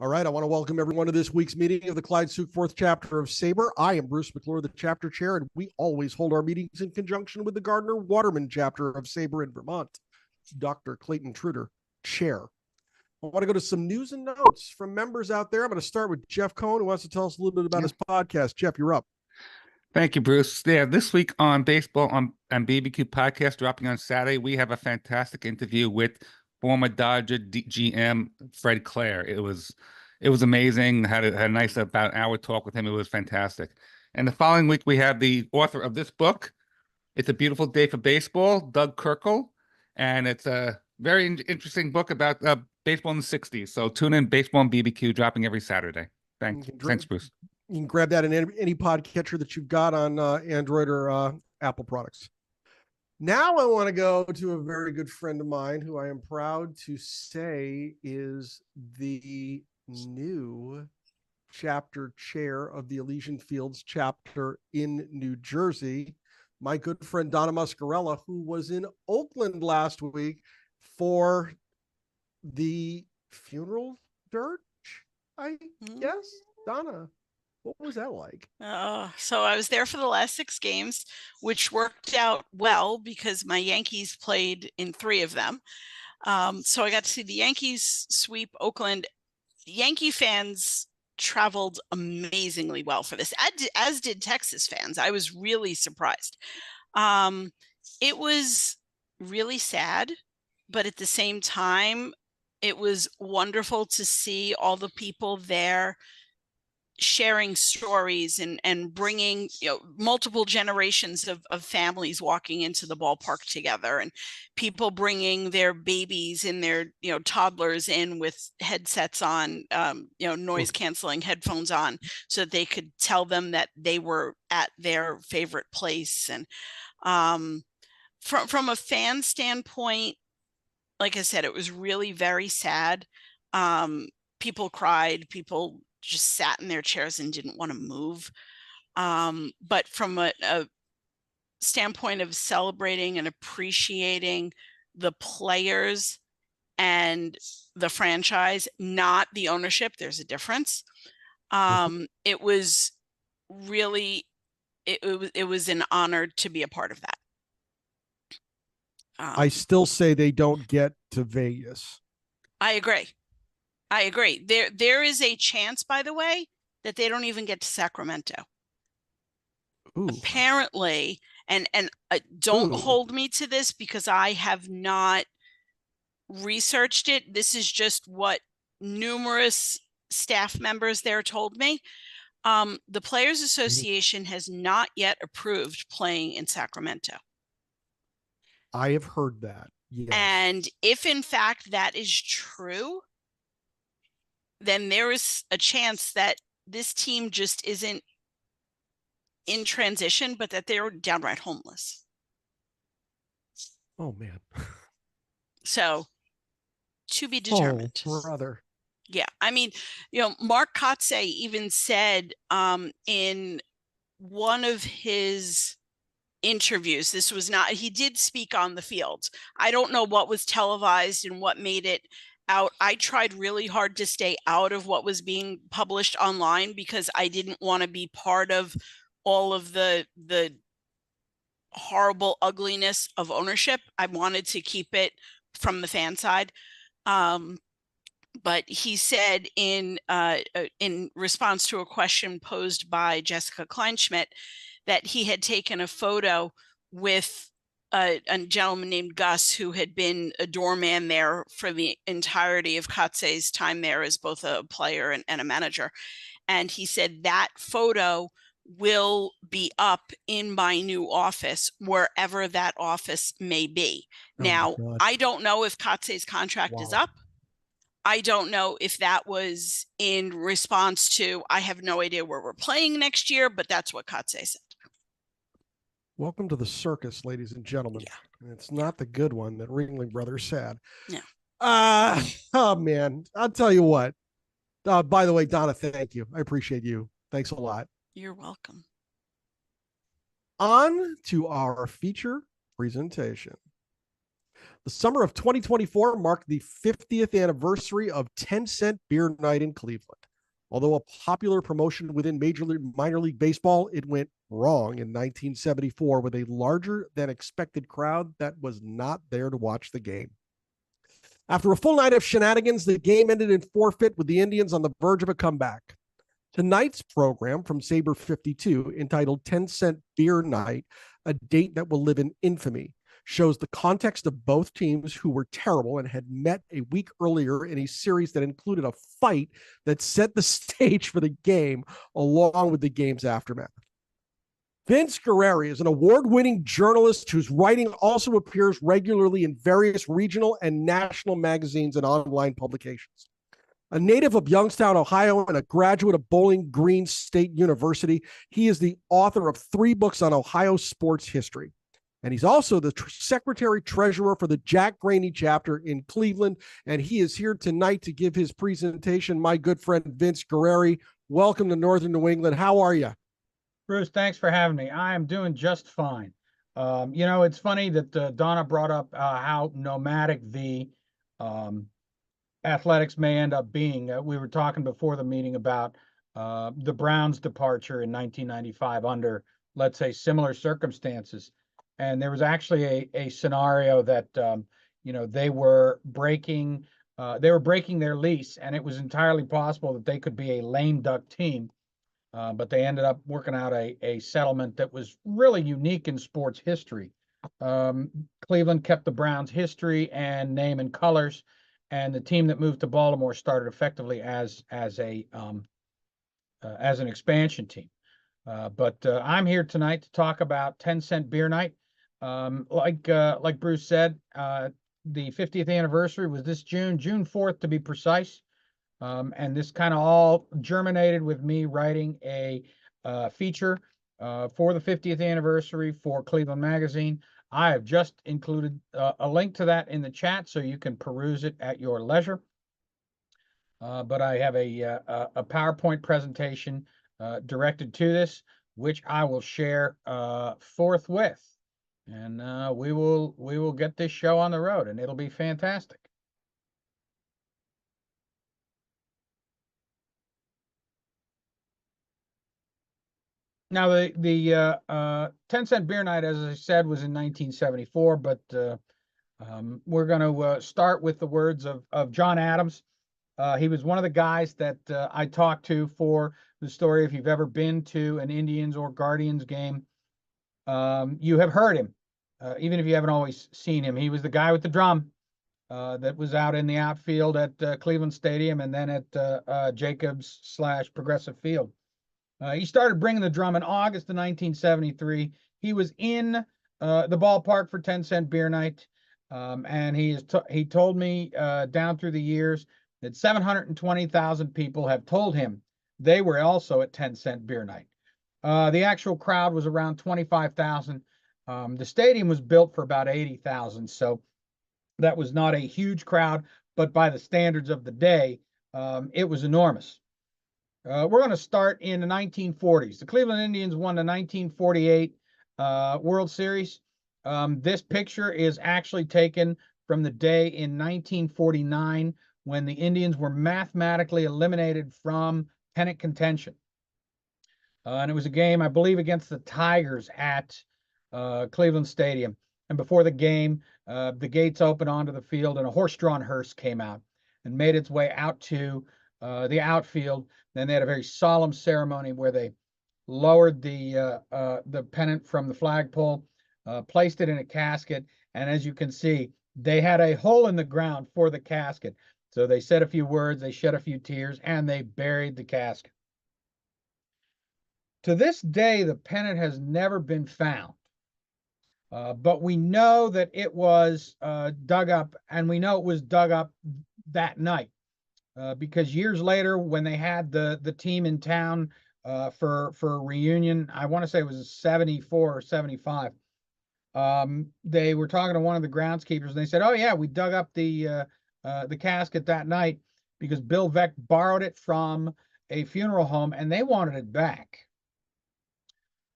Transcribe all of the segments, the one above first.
All right, I want to welcome everyone to this week's meeting of the Clyde Sukeforth Chapter of SABR. I am Bruce McClure, the chapter chair, and we always hold our meetings in conjunction with the Gardner-Waterman Chapter of SABR in Vermont. Dr. Clayton Truder, chair. I want to go to some news and notes from members out there. I'm going to start with Jeff Cohn, who wants to tell us a little bit about his podcast. Jeff, you're up. Thank you, Bruce. Yeah, this week on Baseball on BBQ Podcast, dropping on Saturday, we have a fantastic interview with former Dodger GM Fred Clare. It was amazing. Had a nice about an hour talk with him. It was fantastic. And the following week, we have the author of this book. It's a Beautiful Day for Baseball, Doug Kirkle, and it's a very interesting book about baseball in the '60s. So tune in, Baseball on BBQ, dropping every Saturday. Thanks, Bruce. You can grab that in any podcatcher that you've got on Android or Apple products. Now I want to go to a very good friend of mine who I am proud to say is the new chapter chair of the Elysian Fields chapter in New Jersey, my good friend Donna Muscarella, who was in Oakland last week for the funeral dirge, I guess. Donna, what was that like? So I was there for the last 6 games, which worked out well because my Yankees played in 3 of them. So I got to see the Yankees sweep Oakland. Yankee fans traveled amazingly well for this, as did Texas fans. I was really surprised. It was really sad, but at the same time, it was wonderful to see all the people there sharing stories and bringing, multiple generations of families walking into the ballpark together, and people bringing their babies and their, toddlers in with headsets on, noise canceling headphones on, so that they could tell them that they were at their favorite place. And from a fan standpoint, like I said, it was really very sad. People cried, people just sat in their chairs and didn't want to move. But from a standpoint of celebrating and appreciating the players and the franchise, not the ownership, there's a difference. It was really, it was an honor to be a part of that. I still say they don't get to Vegas. I agree. There is a chance, by the way, that they don't even get to Sacramento. Ooh. Apparently, and don't hold me to this because I have not researched it. This is just what numerous staff members there told me. The Players Association has not yet approved playing in Sacramento. I have heard that. Yes. And if in fact that is true, then there is a chance that this team just isn't in transition, but that they're downright homeless. Oh, man. So, to be determined. Oh, brother. Yeah. I mean, Mark Kotsay even said in one of his interviews, this was not, he did speak on the field. I don't know what was televised and what made it out. I tried really hard to stay out of what was being published online because I didn't want to be part of all of the horrible ugliness of ownership. I wanted to keep it from the fan side. But he said in response to a question posed by Jessica Kleinschmidt that he had taken a photo with a gentleman named Gus, who had been a doorman there for the entirety of Kotsay's time there as both a player and a manager. And he said that photo will be up in my new office, wherever that office may be. Now, I don't know if Kotsay's contract is up. I don't know if that was in response to, I have no idea where we're playing next year, but that's what Kotsay said. Welcome to the circus, ladies and gentlemen. Yeah. It's not the good one that Ringling Brothers had. Yeah. Oh, man. I'll tell you what. By the way, Donna, thank you. I appreciate you. Thanks a lot. You're welcome. On to our feature presentation. The summer of 2024 marked the 50th anniversary of 10-cent beer night in Cleveland. Although a popular promotion within minor league baseball, it went wrong in 1974 with a larger than expected crowd that was not there to watch the game. After a full night of shenanigans, the game ended in forfeit with the Indians on the verge of a comeback. Tonight's program from SABR 52, entitled 10-Cent Beer Night, a date that will live in infamy, shows the context of both teams who were terrible and had met a week earlier in a series that included a fight that set the stage for the game, along with the game's aftermath. Vince Guerrieri is an award-winning journalist whose writing also appears regularly in various regional and national magazines and online publications. A native of Youngstown, Ohio, and a graduate of Bowling Green State University, he is the author of 3 books on Ohio sports history. And he's also the secretary-treasurer for the Jack Graney Chapter in Cleveland. And he is here tonight to give his presentation. My good friend, Vince Guerrieri, welcome to Northern New England. How are you? Bruce, thanks for having me. I am doing just fine. It's funny that Donna brought up how nomadic the athletics may end up being. We were talking before the meeting about the Browns' departure in 1995 under, let's say, similar circumstances. And there was actually a scenario that, they were breaking their lease, and it was entirely possible that they could be a lame duck team. But they ended up working out a settlement that was really unique in sports history. Cleveland kept the Browns' history and name and colors, and the team that moved to Baltimore started effectively as an expansion team. But I'm here tonight to talk about 10-Cent Beer Night. Like Bruce said, the 50th anniversary was this June 4th to be precise. And this kind of all germinated with me writing a feature for the 50th anniversary for Cleveland Magazine. I have just included a link to that in the chat so you can peruse it at your leisure. But I have a PowerPoint presentation directed to this, which I will share forthwith. And we will get this show on the road, and it'll be fantastic. Now, the 10-Cent Beer Night, as I said, was in 1974, but we're going to start with the words of John Adams. He was one of the guys that I talked to for the story. If you've ever been to an Indians or Guardians game, you have heard him, even if you haven't always seen him. He was the guy with the drum that was out in the outfield at Cleveland Stadium and then at Jacobs/Progressive Field. He started bringing the drum in August of 1973. He was in the ballpark for 10-Cent Beer Night, and he told me down through the years that 720,000 people have told him they were also at 10-Cent Beer Night. The actual crowd was around 25,000. The stadium was built for about 80,000, so that was not a huge crowd, but by the standards of the day, it was enormous. We're going to start in the 1940s. The Cleveland Indians won the 1948 World Series. This picture is actually taken from the day in 1949 when the Indians were mathematically eliminated from pennant contention. And it was a game, I believe, against the Tigers at Cleveland Stadium. And before the game, the gates opened onto the field, and a horse-drawn hearse came out and made its way out to the outfield. Then they had a very solemn ceremony where they lowered the pennant from the flagpole, placed it in a casket, and as you can see, they had a hole in the ground for the casket. So they said a few words, they shed a few tears, and they buried the casket. To this day, the pennant has never been found, but we know that it was dug up, and we know it was dug up that night. Because years later, when they had the team in town for a reunion, I want to say it was 74 or 75, they were talking to one of the groundskeepers, and they said, "Oh yeah, we dug up the casket that night because Bill Veeck borrowed it from a funeral home, and they wanted it back."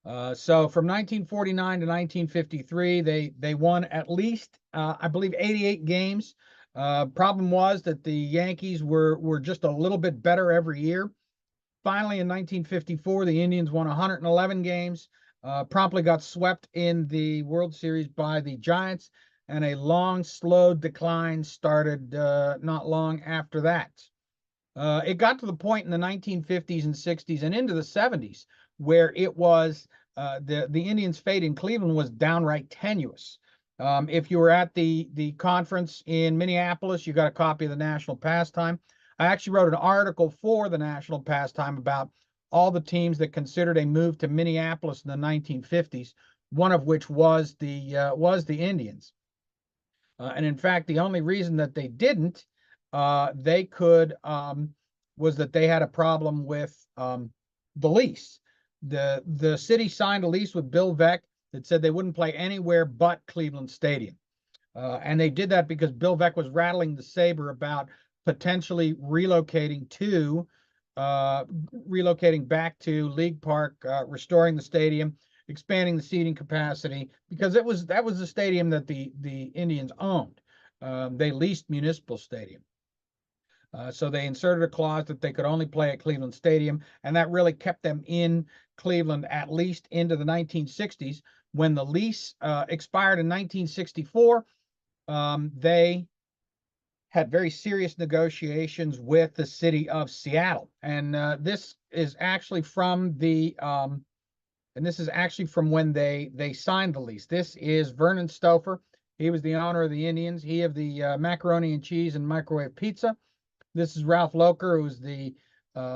So from 1949 to 1953, they won at least, I believe, 88 games. Problem was that the Yankees were just a little bit better every year. Finally, in 1954, the Indians won 111 games, promptly got swept in the World Series by the Giants, and a long, slow decline started not long after that. It got to the point in the 1950s and 60s and into the 70s where it was the Indians' fate in Cleveland was downright tenuous. If you were at the conference in Minneapolis, you got a copy of the National Pastime. I actually wrote an article for the National Pastime about all the teams that considered a move to Minneapolis in the 1950s, one of which was the Indians. And in fact, the only reason that they didn't, they could, was that they had a problem with the lease. The city signed a lease with Bill Veeck that said they wouldn't play anywhere but Cleveland Stadium. And they did that because Bill Veeck was rattling the saber about potentially relocating back to League Park, restoring the stadium, expanding the seating capacity, because that was the stadium that the Indians owned. They leased Municipal Stadium. So they inserted a clause that they could only play at Cleveland Stadium, and that really kept them in Cleveland at least into the 1960s. When the lease expired in 1964, they had very serious negotiations with the city of Seattle. And this is actually from when they signed the lease. This is Vernon Stouffer. He was the owner of the Indians. He of the macaroni and cheese and microwave pizza. This is Ralph Locher, who was the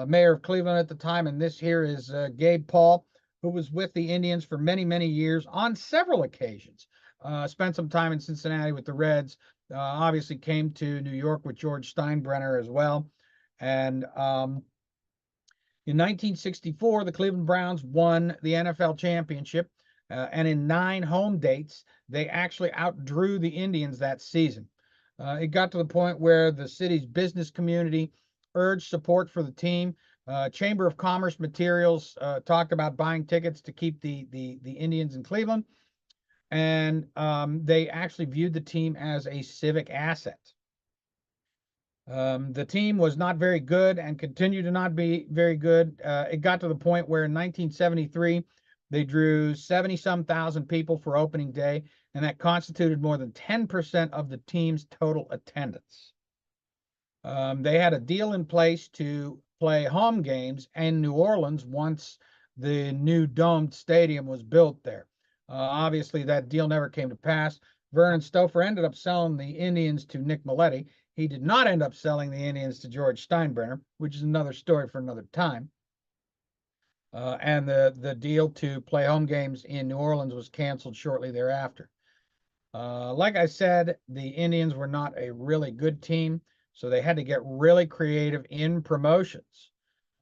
mayor of Cleveland at the time. And this here is Gabe Paul, who was with the Indians for many, many years on several occasions. Spent some time in Cincinnati with the Reds. Obviously came to New York with George Steinbrenner as well. And in 1964, the Cleveland Browns won the NFL championship. And in 9 home dates, they actually outdrew the Indians that season. It got to the point where the city's business community urged support for the team. Chamber of Commerce materials talked about buying tickets to keep the Indians in Cleveland. And they actually viewed the team as a civic asset. The team was not very good and continued to not be very good. It got to the point where in 1973, they drew 70-some thousand people for opening day, and that constituted more than 10% of the team's total attendance. They had a deal in place to play home games in New Orleans once the new domed stadium was built there. Obviously, that deal never came to pass. Vernon Stouffer ended up selling the Indians to Nick Maletti. He did not end up selling the Indians to George Steinbrenner, which is another story for another time. And the deal to play home games in New Orleans was canceled shortly thereafter. Like I said, the Indians were not a really good team, so they had to get really creative in promotions.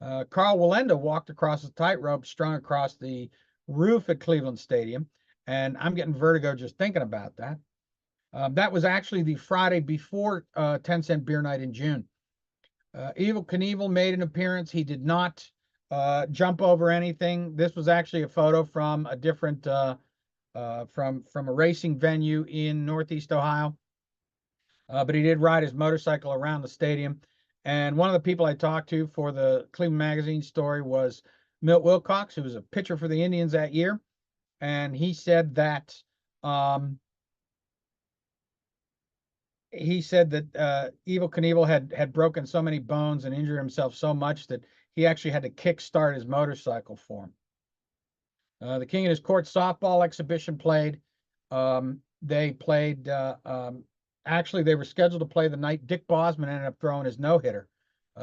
Carl Wallenda walked across the tightrope strung across the roof at Cleveland Stadium, and I'm getting vertigo just thinking about that. That was actually the Friday before 10-cent beer night in June. Evel Knievel made an appearance. He did not jump over anything. This was actually a photo from a different from a racing venue in Northeast Ohio. But he did ride his motorcycle around the stadium. And one of the people I talked to for the Cleveland Magazine story was Milt Wilcox, who was a pitcher for the Indians that year. And he said that Evel Knievel had broken so many bones and injured himself so much that he actually had to kickstart his motorcycle for him. The King and His Court softball exhibition played. They played, actually, they were scheduled to play the night Dick Bosman ended up throwing his no-hitter,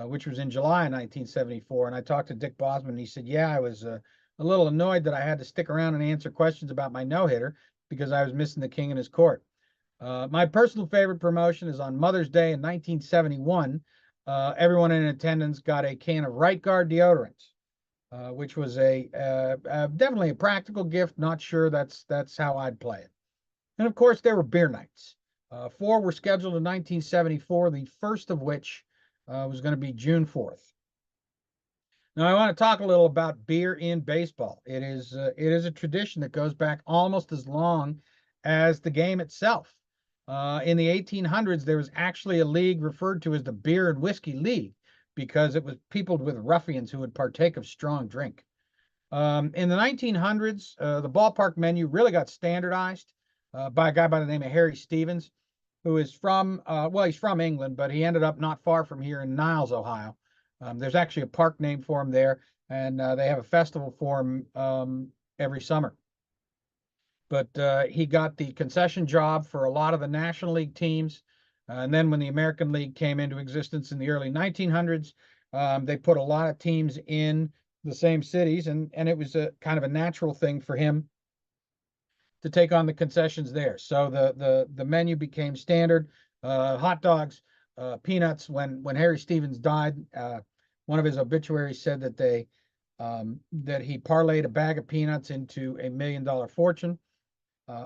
which was in July of 1974. And I talked to Dick Bosman, and he said, yeah, I was a little annoyed that I had to stick around and answer questions about my no-hitter because I was missing the King and His Court. My personal favorite promotion is on Mother's Day in 1971. Everyone in attendance got a can of Right Guard deodorant, which was definitely a practical gift. Not sure that's how I'd play it. And of course, there were beer nights. 4 were scheduled in 1974, the first of which was going to be June 4th. Now, I want to talk a little about beer in baseball. It is a tradition that goes back almost as long as the game itself. In the 1800s, there was actually a league referred to as the Beer and Whiskey League because it was peopled with ruffians who would partake of strong drink. In the 1900s, the ballpark menu really got standardized by a guy by the name of Harry Stevens, who is from, well, he's from England, but he ended up not far from here in Niles, Ohio. There's actually a park named for him there, and they have a festival for him every summer. But he got the concession job for a lot of the National League teams. And then when the American League came into existence in the early 1900s, they put a lot of teams in the same cities, and it was a kind of a natural thing for him to take on the concessions there. So the menu became standard. Hot dogs, peanuts. When Harry Stevens died, one of his obituaries said that that he parlayed a bag of peanuts into $1 million fortune.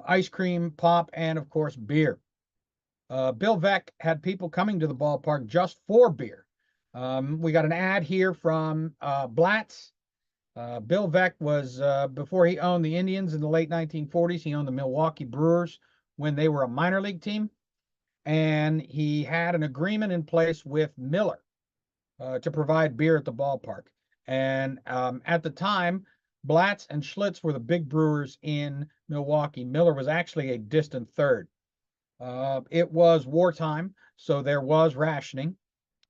Ice cream, pop, and of course beer. Bill Veeck had people coming to the ballpark just for beer. We got an ad here from Blatz. Bill Veeck was, before he owned the Indians in the late 1940s, he owned the Milwaukee Brewers when they were a minor league team. And he had an agreement in place with Miller to provide beer at the ballpark. And at the time, Blatz and Schlitz were the big brewers in Milwaukee. Miller was actually a distant third. It was wartime, so there was rationing.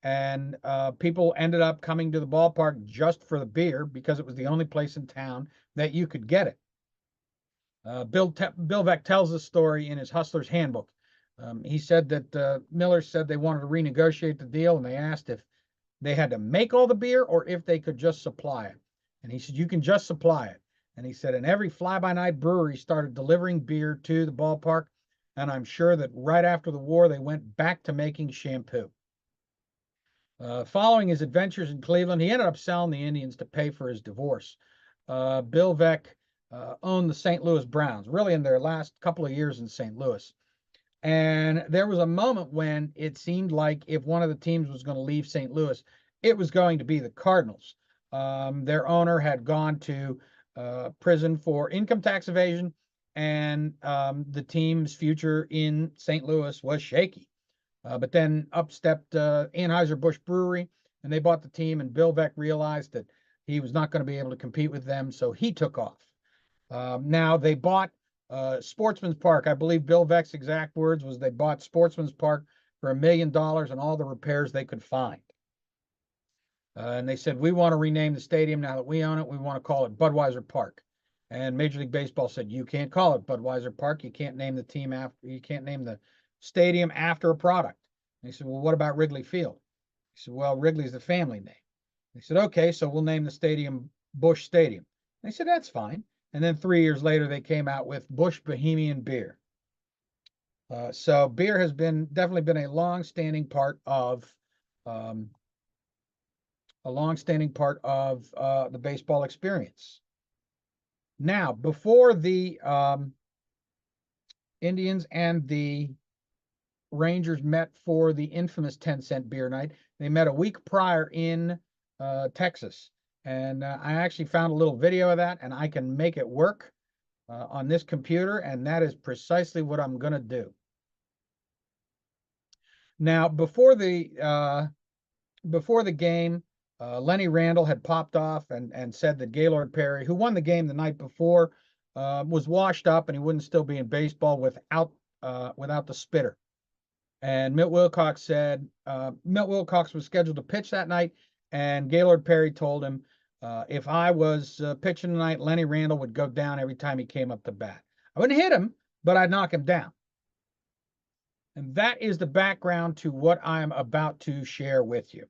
And people ended up coming to the ballpark just for the beer because it was the only place in town that you could get it. Bill Veeck tells the story in his Hustler's Handbook. He said that Miller said they wanted to renegotiate the deal, and they asked if they had to make all the beer or if they could just supply it. And he said, you can just supply it. And he said, and every fly-by-night brewery started delivering beer to the ballpark. And I'm sure that right after the war, they went back to making shampoo. Following his adventures in Cleveland, he ended up selling the Indians to pay for his divorce. Bill Veeck owned the St. Louis Browns, really in their last couple of years in St. Louis. And there was a moment when it seemed like if one of the teams was going to leave St. Louis, it was going to be the Cardinals. Their owner had gone to prison for income tax evasion, and the team's future in St. Louis was shaky. But then up stepped Anheuser-Busch Brewery, and they bought the team, and Bill Veeck realized that he was not going to be able to compete with them, so he took off. Now, they bought Sportsman's Park. I believe Bill Veeck's exact words was they bought Sportsman's Park for $1 million and all the repairs they could find. And they said, we want to rename the stadium now that we own it. We want to call it Budweiser Park. And Major League Baseball said, you can't call it Budweiser Park. You can't name the team after, you can't name the stadium after a product. And he said, well, what about Wrigley Field? He said, well, Wrigley's the family name. They said, okay, so we'll name the stadium Busch Stadium. They said, that's fine. And then 3 years later, they came out with Busch Bohemian Beer. So beer has definitely been a long-standing part of the baseball experience. Now, before the Indians and the Rangers met for the infamous 10-cent beer night, they met a week prior in Texas. And I actually found a little video of that, and I can make it work on this computer, and that is precisely what I'm going to do. Now, before the game, Lenny Randle had popped off and said that Gaylord Perry, who won the game the night before, was washed up and he wouldn't still be in baseball without the spitter. And Milt Wilcox said Milt Wilcox was scheduled to pitch that night, and Gaylord Perry told him, if I was pitching tonight, Lenny Randle would go down every time he came up to bat. I wouldn't hit him, but I'd knock him down. And that is the background to what I'm about to share with you.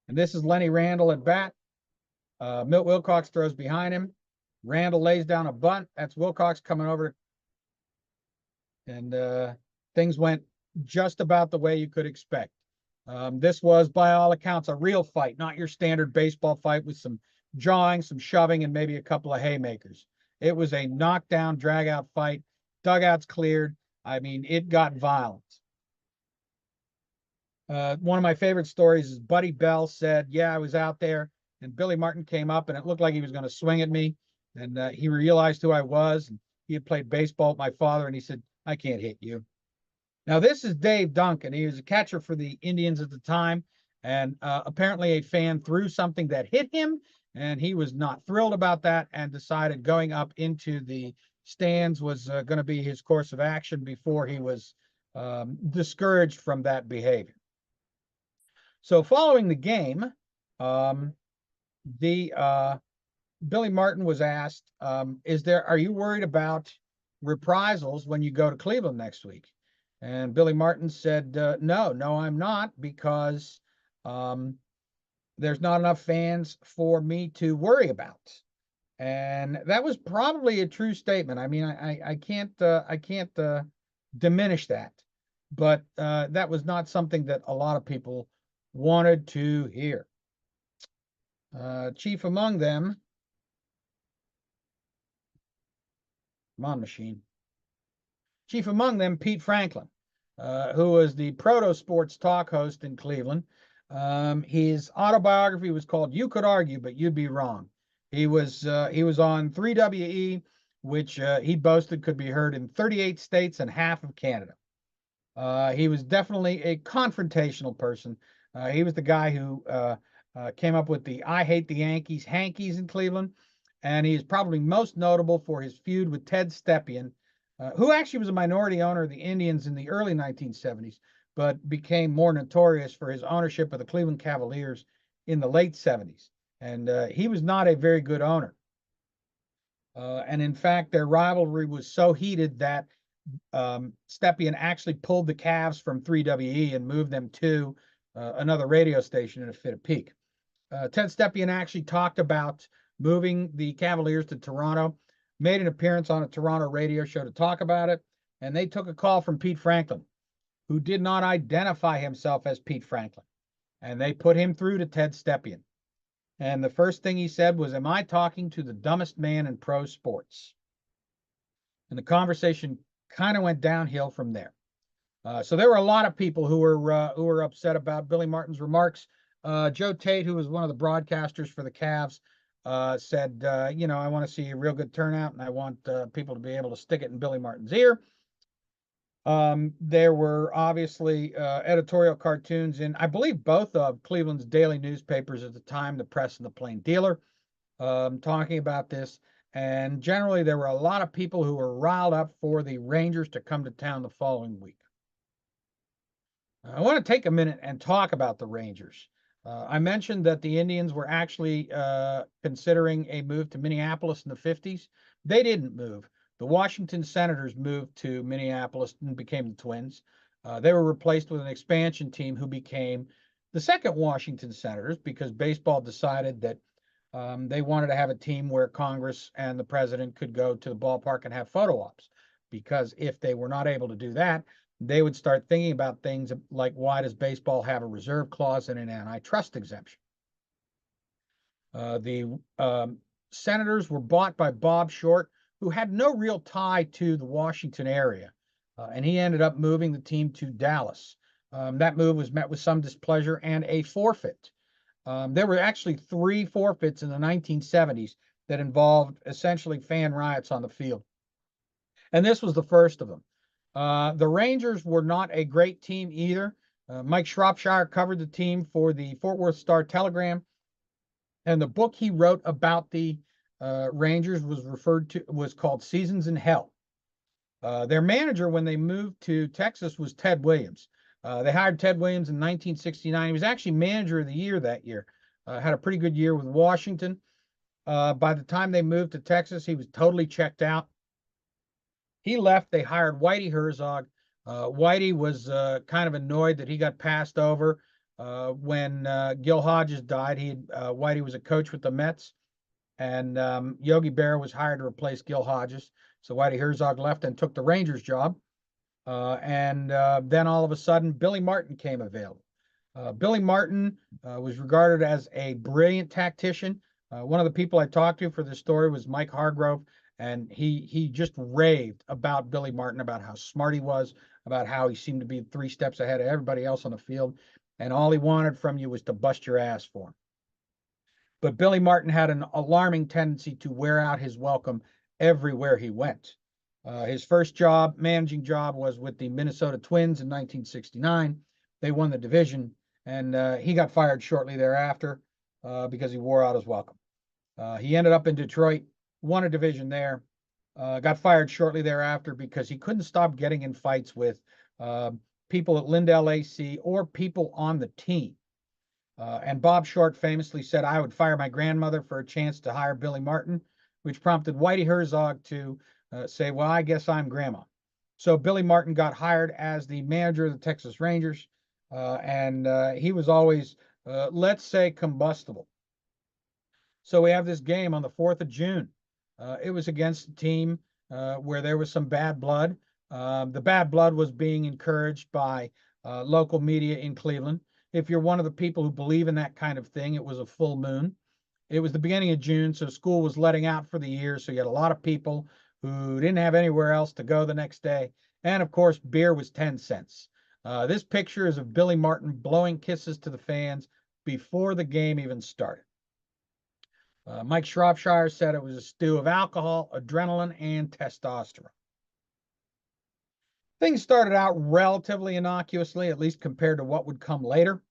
And this is Lenny Randle at bat. Milt Wilcox throws behind him. Randle lays down a bunt. That's Wilcox coming over. And things went just about the way you could expect. This was, by all accounts, a real fight, not your standard baseball fight with some jawing, some shoving, and maybe a couple of haymakers. It was a knockdown, drag-out fight. Dugouts cleared. I mean, it got violent. One of my favorite stories is Buddy Bell said, yeah, I was out there and Billy Martin came up and it looked like he was going to swing at me. And he realized who I was. And he had played baseball with my father. And he said, I can't hit you. Now, this is Dave Duncan. He was a catcher for the Indians at the time. And apparently a fan threw something that hit him. And he was not thrilled about that and decided going up into the stands was going to be his course of action before he was discouraged from that behavior. So following the game, Billy Martin was asked, are you worried about reprisals when you go to Cleveland next week? And Billy Martin said, no, I'm not, because there's not enough fans for me to worry about. And that was probably a true statement. I mean, I can't diminish that, but that was not something that a lot of people wanted to hear. Chief among them, come on, machine. Chief among them, Pete Franklin, who was the proto sports talk host in Cleveland. His autobiography was called "You Could Argue, But You'd Be Wrong." He was on 3WE, which he boasted could be heard in 38 states and half of Canada. He was definitely a confrontational person. He was the guy who came up with the "I Hate the Yankees" hankies in Cleveland, and he is probably most notable for his feud with Ted Stepien, who actually was a minority owner of the Indians in the early 1970s, but became more notorious for his ownership of the Cleveland Cavaliers in the late 70s. And he was not a very good owner. And in fact, their rivalry was so heated that Stepien actually pulled the Cavs from 3WE and moved them to another radio station in a fit of pique. Ted Stepien actually talked about moving the Cavaliers to Toronto, made an appearance on a Toronto radio show to talk about it, and they took a call from Pete Franklin, who did not identify himself as Pete Franklin, and they put him through to Ted Stepien. And the first thing he said was, "Am I talking to the dumbest man in pro sports?" And the conversation kind of went downhill from there. So there were a lot of people who were upset about Billy Martin's remarks. Joe Tate, who was one of the broadcasters for the Cavs, said, I want to see a real good turnout, and I want people to be able to stick it in Billy Martin's ear. There were obviously editorial cartoons in, I believe, both of Cleveland's daily newspapers at the time, the Press and the Plain Dealer, talking about this. And generally, there were a lot of people who were riled up for the Rangers to come to town the following week. I want to take a minute and talk about the Rangers. I mentioned that the Indians were actually considering a move to Minneapolis in the 50s. They didn't move. The Washington Senators moved to Minneapolis and became the Twins. They were replaced with an expansion team who became the second Washington Senators, because baseball decided that they wanted to have a team where Congress and the president could go to the ballpark and have photo ops. Because if they were not able to do that, they would start thinking about things like, why does baseball have a reserve clause and an antitrust exemption? The Senators were bought by Bob Short, who had no real tie to the Washington area, and he ended up moving the team to Dallas. That move was met with some displeasure and a forfeit. There were actually 3 forfeits in the 1970s that involved essentially fan riots on the field, and this was the first of them. The Rangers were not a great team either. Mike Shropshire covered the team for the Fort Worth Star-Telegram, and the book he wrote about the Rangers was called Seasons in Hell. Their manager, when they moved to Texas, was Ted Williams. They hired Ted Williams in 1969. He was actually manager of the year that year. Had a pretty good year with Washington. By the time they moved to Texas, he was totally checked out. He left. They hired Whitey Herzog. Whitey was kind of annoyed that he got passed over when Gil Hodges died. Whitey was a coach with the Mets, and Yogi Berra was hired to replace Gil Hodges. So Whitey Herzog left and took the Rangers job. And then all of a sudden, Billy Martin came available. Billy Martin was regarded as a brilliant tactician. One of the people I talked to for this story was Mike Hargrove, and he just raved about Billy Martin, about how smart he was, about how he seemed to be 3 steps ahead of everybody else on the field, and all he wanted from you was to bust your ass for him. But Billy Martin had an alarming tendency to wear out his welcome everywhere he went. His first managing job, was with the Minnesota Twins in 1969. They won the division, and he got fired shortly thereafter because he wore out his welcome. He ended up in Detroit, won a division there, got fired shortly thereafter because he couldn't stop getting in fights with people at Lindell AC or people on the team. And Bob Short famously said, "I would fire my grandmother for a chance to hire Billy Martin," which prompted Whitey Herzog to say, "Well, I guess I'm grandma." So Billy Martin got hired as the manager of the Texas Rangers, and he was always, let's say, combustible. So we have this game on the 4th of June. It was against a team where there was some bad blood. The bad blood was being encouraged by local media in Cleveland. If you're one of the people who believe in that kind of thing, it was a full moon. It was the beginning of June, so school was letting out for the year. So you had a lot of people who didn't have anywhere else to go the next day. And of course, beer was 10 cents. This picture is of Billy Martin blowing kisses to the fans before the game even started. Mike Shropshire said it was a stew of alcohol, adrenaline, and testosterone. Things started out relatively innocuously, at least compared to what would come later.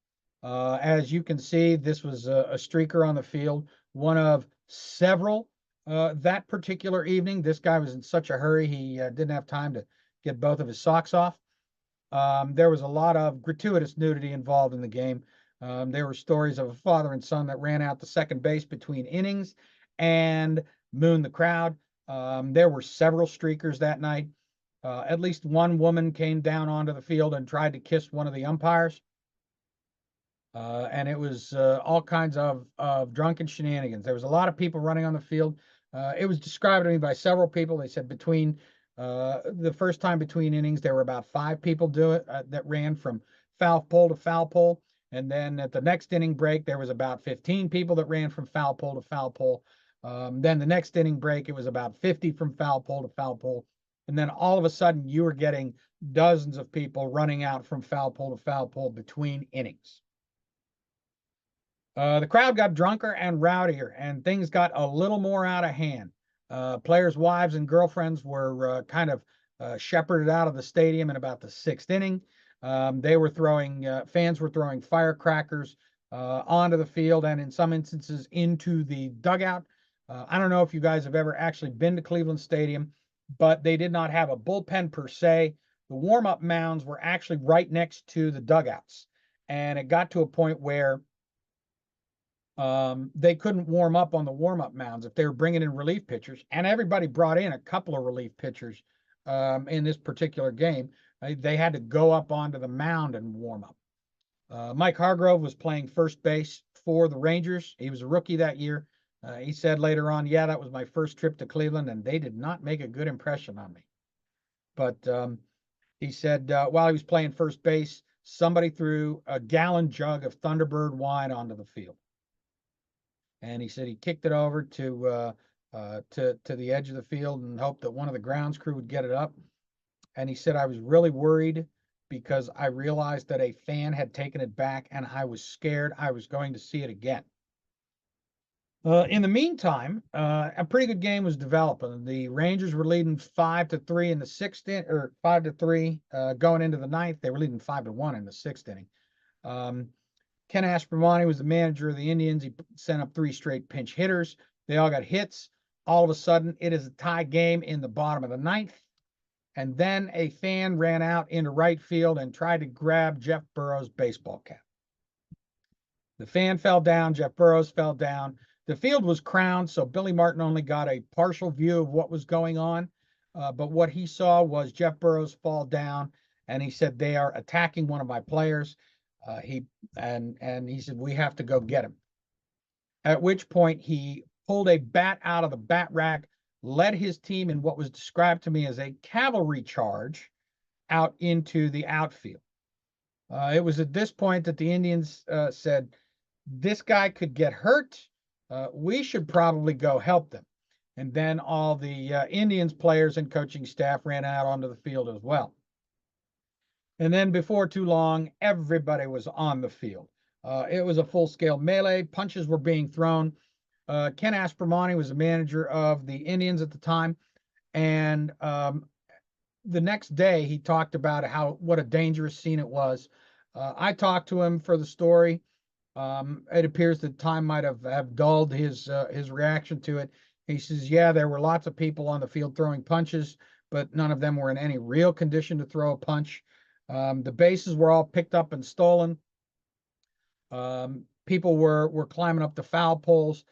As you can see, this was a streaker on the field, one of several that particular evening. This guy was in such a hurry, he didn't have time to get both of his socks off. There was a lot of gratuitous nudity involved in the game. There were stories of a father and son that ran out to second base between innings and mooned the crowd. There were several streakers that night. At least one woman came down onto the field and tried to kiss one of the umpires. And it was all kinds of drunken shenanigans. There was a lot of people running on the field. It was described to me by several people. They said between the first time between innings, there were about 5 people that ran from foul pole to foul pole. And then at the next inning break, there was about 15 people that ran from foul pole to foul pole. Then the next inning break, it was about 50 from foul pole to foul pole. And then all of a sudden, you were getting dozens of people running out from foul pole to foul pole between innings. The crowd got drunker and rowdier, and things got a little more out of hand. Players' wives and girlfriends were kind of shepherded out of the stadium in about the 6th inning. Fans were throwing firecrackers onto the field and in some instances into the dugout. I don't know if you guys have ever actually been to Cleveland Stadium, but they did not have a bullpen per se. The warm-up mounds were actually right next to the dugouts. And it got to a point where they couldn't warm up on the warm-up mounds if they were bringing in relief pitchers. And everybody brought in a couple of relief pitchers in this particular game. They had to go up onto the mound and warm up. Mike Hargrove was playing first base for the Rangers. He was a rookie that year. He said later on, "Yeah, that was my first trip to Cleveland, and they did not make a good impression on me." But he said while he was playing first base, somebody threw a gallon jug of Thunderbird wine onto the field. And he said he kicked it over to the edge of the field and hoped that one of the grounds crew would get it up. And he said, "I was really worried because I realized that a fan had taken it back and I was scared I was going to see it again." In the meantime, a pretty good game was developing. The Rangers were leading 5-3 in the 6th inning, or 5-3 going into the 9th. They were leading 5-1 in the 6th inning. Ken Aspermani was the manager of the Indians. He sent up 3 straight pinch hitters. They all got hits. All of a sudden, it is a tie game in the bottom of the 9th. And then a fan ran out into right field and tried to grab Jeff Burrows' baseball cap. The fan fell down. Jeff Burrows fell down. The field was crowned, so Billy Martin only got a partial view of what was going on. But what he saw was Jeff Burrows fall down, and he said, "They are attacking one of my players." He said, "We have to go get him." At which point he pulled a bat out of the bat rack, led his team in what was described to me as a cavalry charge out into the outfield. It was at this point that the Indians said, "This guy could get hurt. We should probably go help them." And then all the Indians players and coaching staff ran out onto the field as well. And then before too long, everybody was on the field. It was a full-scale melee. Punches were being thrown. Ken Aspromonte was the manager of the Indians at the time. And the next day, he talked about what a dangerous scene it was. I talked to him for the story. It appears that time might have dulled his reaction to it. He says, yeah, there were lots of people on the field throwing punches, but none of them were in any real condition to throw a punch. The bases were all picked up and stolen. People were climbing up the foul poles.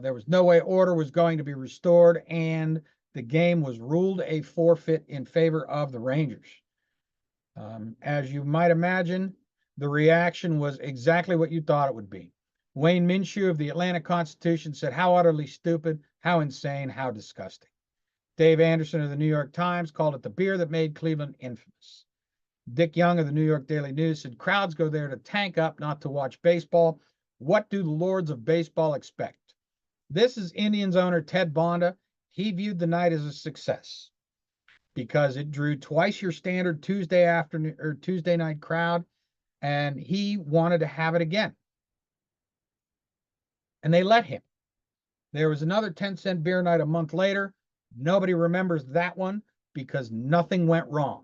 There was no way order was going to be restored, and the game was ruled a forfeit in favor of the Rangers. As you might imagine, the reaction was exactly what you thought it would be. Wayne Minshew of the Atlanta Constitution said, how utterly stupid, how insane, how disgusting. Dave Anderson of the New York Times called it the beer that made Cleveland infamous. Dick Young of the New York Daily News said, crowds go there to tank up, not to watch baseball. What do the lords of baseball expect? This is Indians owner Ted Bonda. He viewed the night as a success because it drew twice your standard Tuesday afternoon or Tuesday night crowd, and he wanted to have it again. And they let him. There was another 10-cent beer night a month later. Nobody remembers that one because nothing went wrong.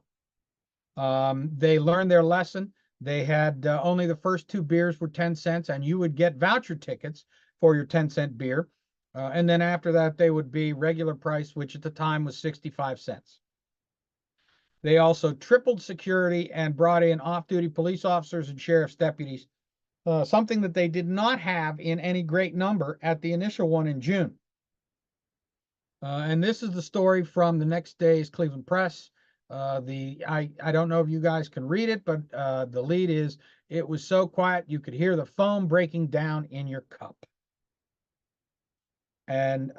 They learned their lesson. They had only the first 2 beers were 10 cents, and you would get voucher tickets for your 10-cent beer. And then after that, they would be regular price, which at the time was 65 cents. They also tripled security and brought in off-duty police officers and sheriff's deputies, something that they did not have in any great number at the initial one in June. And this is the story from the next day's Cleveland Press. I don't know if you guys can read it, but the lead is, it was so quiet you could hear the foam breaking down in your cup. And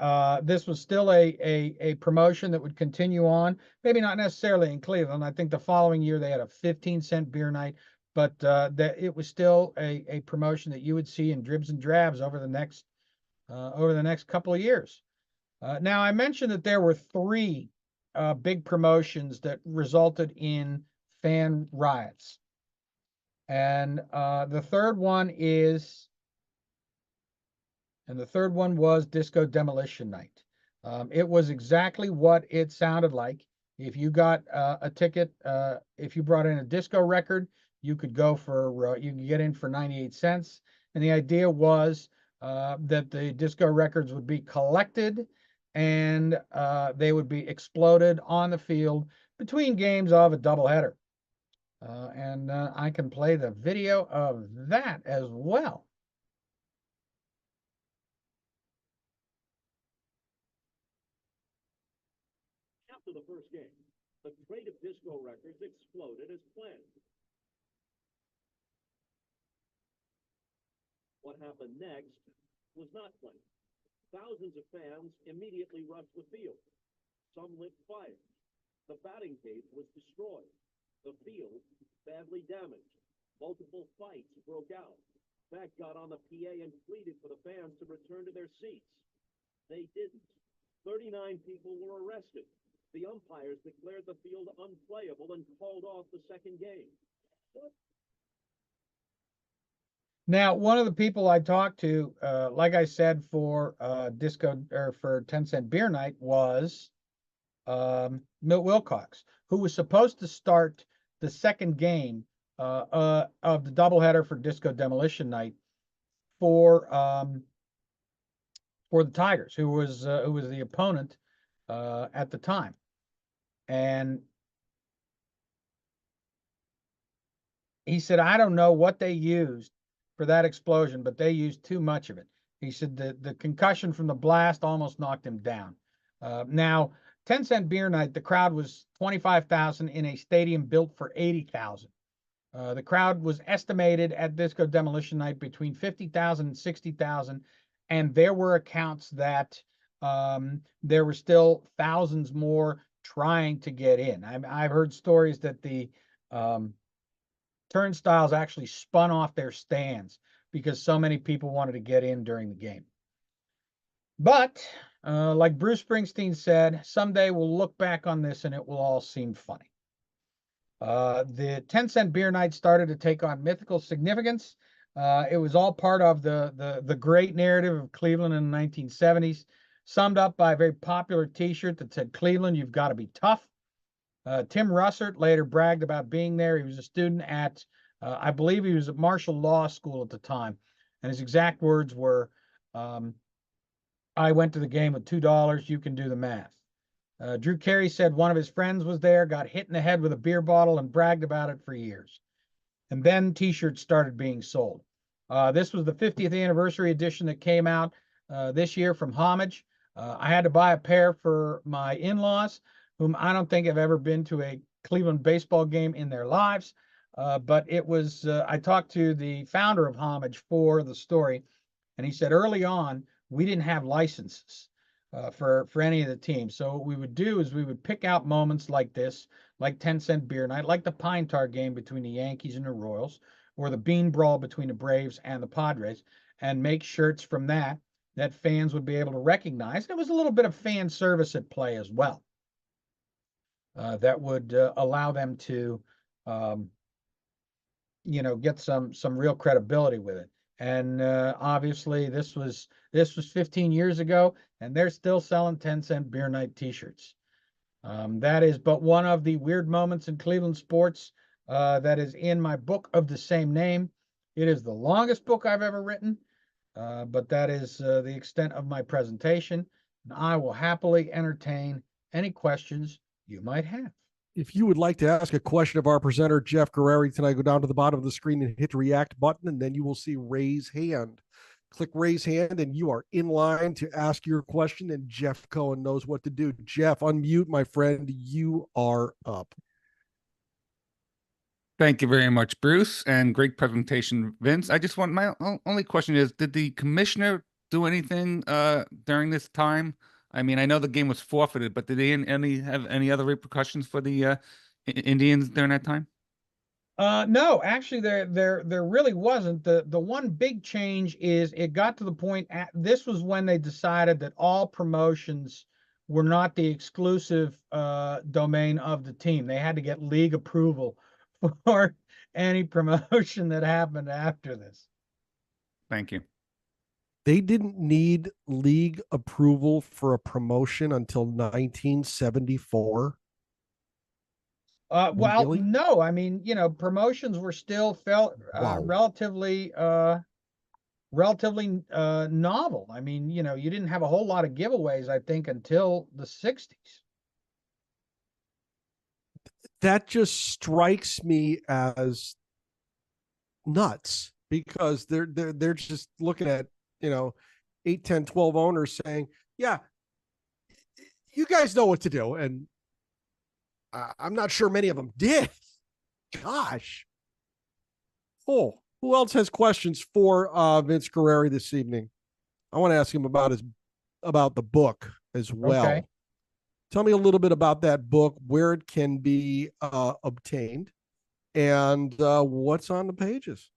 this was still a promotion that would continue on, maybe not necessarily in Cleveland. I think the following year they had a 15-cent beer night, but that it was still a promotion that you would see in dribs and drabs over the next couple of years. Now, I mentioned that there were 3 big promotions that resulted in fan riots. And the third one was Disco Demolition Night. It was exactly what it sounded like. If you got a ticket, if you brought in a disco record, you could go for, you could get in for 98 cents. And the idea was that the disco records would be collected and they would be exploded on the field between games of a doubleheader. And I can play the video of that as well. After the first game, the trade of disco records exploded as planned. What happened next was not planned. Thousands of fans immediately rushed the field. Some lit fires. The batting cage was destroyed. The field badly damaged. Multiple fights broke out. Beck got on the PA and pleaded for the fans to return to their seats. They didn't. 39 people were arrested. The umpires declared the field unplayable and called off the second game. Now, one of the people I talked to, like I said, for disco or for 10-cent beer night was Milt Wilcox, who was supposed to start the second game of the doubleheader for Disco Demolition Night for the Tigers, who was the opponent at the time. And he said, I don't know what they used for that explosion, but they used too much of it. He said the concussion from the blast almost knocked him down. Now, 10-cent beer night, the crowd was 25,000 in a stadium built for 80,000. The crowd was estimated at Disco Demolition Night between 50,000 and 60,000, and there were accounts that there were still thousands more trying to get in. I've heard stories that the turnstiles actually spun off their stands because so many people wanted to get in during the game. But Like Bruce Springsteen said, someday we'll look back on this and it will all seem funny. The 10-cent beer night started to take on mythical significance. It was all part of the great narrative of Cleveland in the 1970s, summed up by a very popular T-shirt that said, "Cleveland, you've got to be tough." Tim Russert later bragged about being there. He was a student at, I believe he was at Marshall Law School at the time, and his exact words were, "I went to the game with $2. You can do the math." Drew Carey said one of his friends was there, got hit in the head with a beer bottle, and bragged about it for years. And then T-shirts started being sold. This was the 50th anniversary edition that came out this year from Homage. I had to buy a pair for my in-laws, whom I don't think have ever been to a Cleveland baseball game in their lives. But it was, I talked to the founder of Homage for the story, and he said early on, we didn't have licenses for any of the teams. So what we would do is we would pick out moments like this, like 10-cent beer night, like the Pine Tar game between the Yankees and the Royals, or the Bean Brawl between the Braves and the Padres, and make shirts from that fans would be able to recognize. There was a little bit of fan service at play as well that would allow them to, get some real credibility with it. And obviously, this was 15 years ago, and they're still selling 10-cent beer night T-shirts. That is but one of the weird moments in Cleveland sports that is in my book of the same name. It is the longest book I've ever written, but that is the extent of my presentation. And I will happily entertain any questions you might have. If you would like to ask a question of our presenter, Jack Graney, tonight, go down to the bottom of the screen and hit the react button, and then you will see raise hand. Click raise hand, and you are in line to ask your question, and Jeff Cohen knows what to do. Jeff, unmute, my friend. You are up. Thank you very much, Bruce, and great presentation, Vince. I just want, my only question is, did the commissioner do anything during this time? I mean, I know the game was forfeited, but did they have any other repercussions for the Indians during that time? No, actually, there really wasn't. The one big change is it got to the point this was when they decided that all promotions were not the exclusive domain of the team. They had to get league approval for any promotion that happened after this. Thank you. They didn't need league approval for a promotion until 1974. Well, really? No, I mean, promotions were still relatively novel. I mean, you didn't have a whole lot of giveaways, I think, until the 60s. That just strikes me as nuts, because they're just looking at 8, 10, 12 owners saying, yeah, you guys know what to do. And I'm not sure many of them did. Gosh. Oh, who else has questions for Vince Guerrieri this evening? I want to ask him about the book as well. Okay. Tell me a little bit about that book, where it can be obtained, and what's on the pages.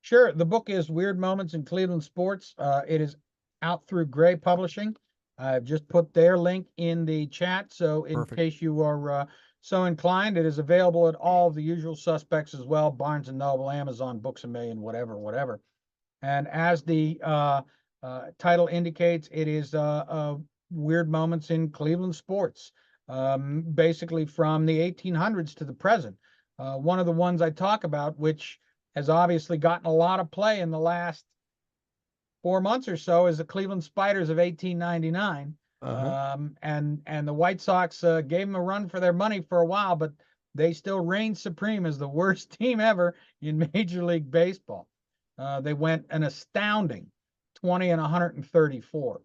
Sure. The book is Weird Moments in Cleveland Sports. It is out through Gray Publishing. I've just put their link in the chat. So in Perfect. case you are so inclined, it is available at all of the usual suspects as well: Barnes & Noble, Amazon, Books A Million, whatever. And as the title indicates, it is Weird Moments in Cleveland Sports, basically from the 1800s to the present. One of the ones I talk about, which has obviously gotten a lot of play in the last 4 months or so, is the Cleveland Spiders of 1899. And the White Sox gave them a run for their money for a while, but they still reigned supreme as the worst team ever in Major League Baseball. They went an astounding 20-134.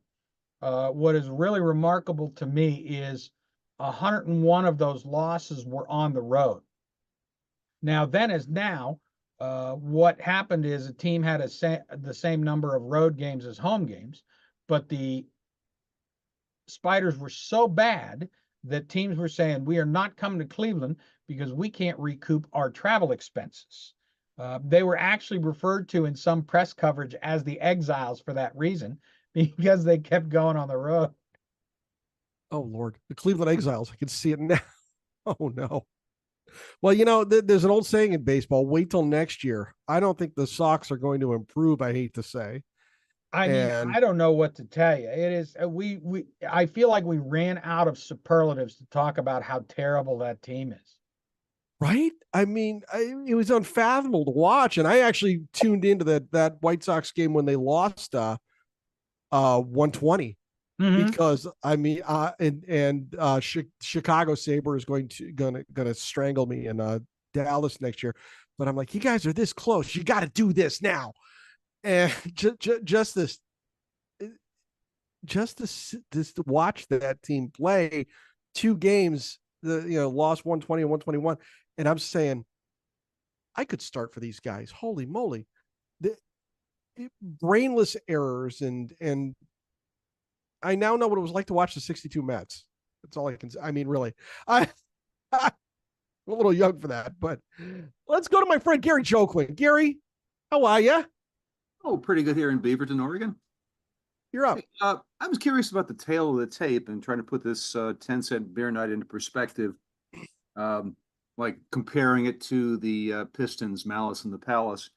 What is really remarkable to me is 101 of those losses were on the road. Now, then as now, what happened is a team had the same number of road games as home games, but the Spiders were so bad that teams were saying, we are not coming to Cleveland because we can't recoup our travel expenses. They were actually referred to in some press coverage as the Exiles for that reason, because they kept going on the road. Oh Lord, the Cleveland Exiles. I can see it now. Oh no. Well, there's an old saying in baseball: wait till next year. I don't think the Sox are going to improve. I hate to say. I mean, I don't know what to tell you. It is I feel like we ran out of superlatives to talk about how terrible that team is. Right? I mean, it was unfathomable to watch, and I actually tuned into that White Sox game when they lost 120 because I mean, Chicago SABR is gonna strangle me in Dallas next year, but I'm like, you guys are this close, you got to do this now, and just to watch that team play 2 games, lost 120 and 121, and I'm saying, I could start for these guys. Holy moly, the brainless errors and I now know what it was like to watch the 62 Mets. That's all I can say. I mean, really, I'm a little young for that, but let's go to my friend Gary Joklin. Gary, how are you? Oh, pretty good here in Beaverton, Oregon. You're up. Hey, I was curious about the tale of the tape and trying to put this 10-cent beer night into perspective, like comparing it to the Pistons' Malice in the Palace.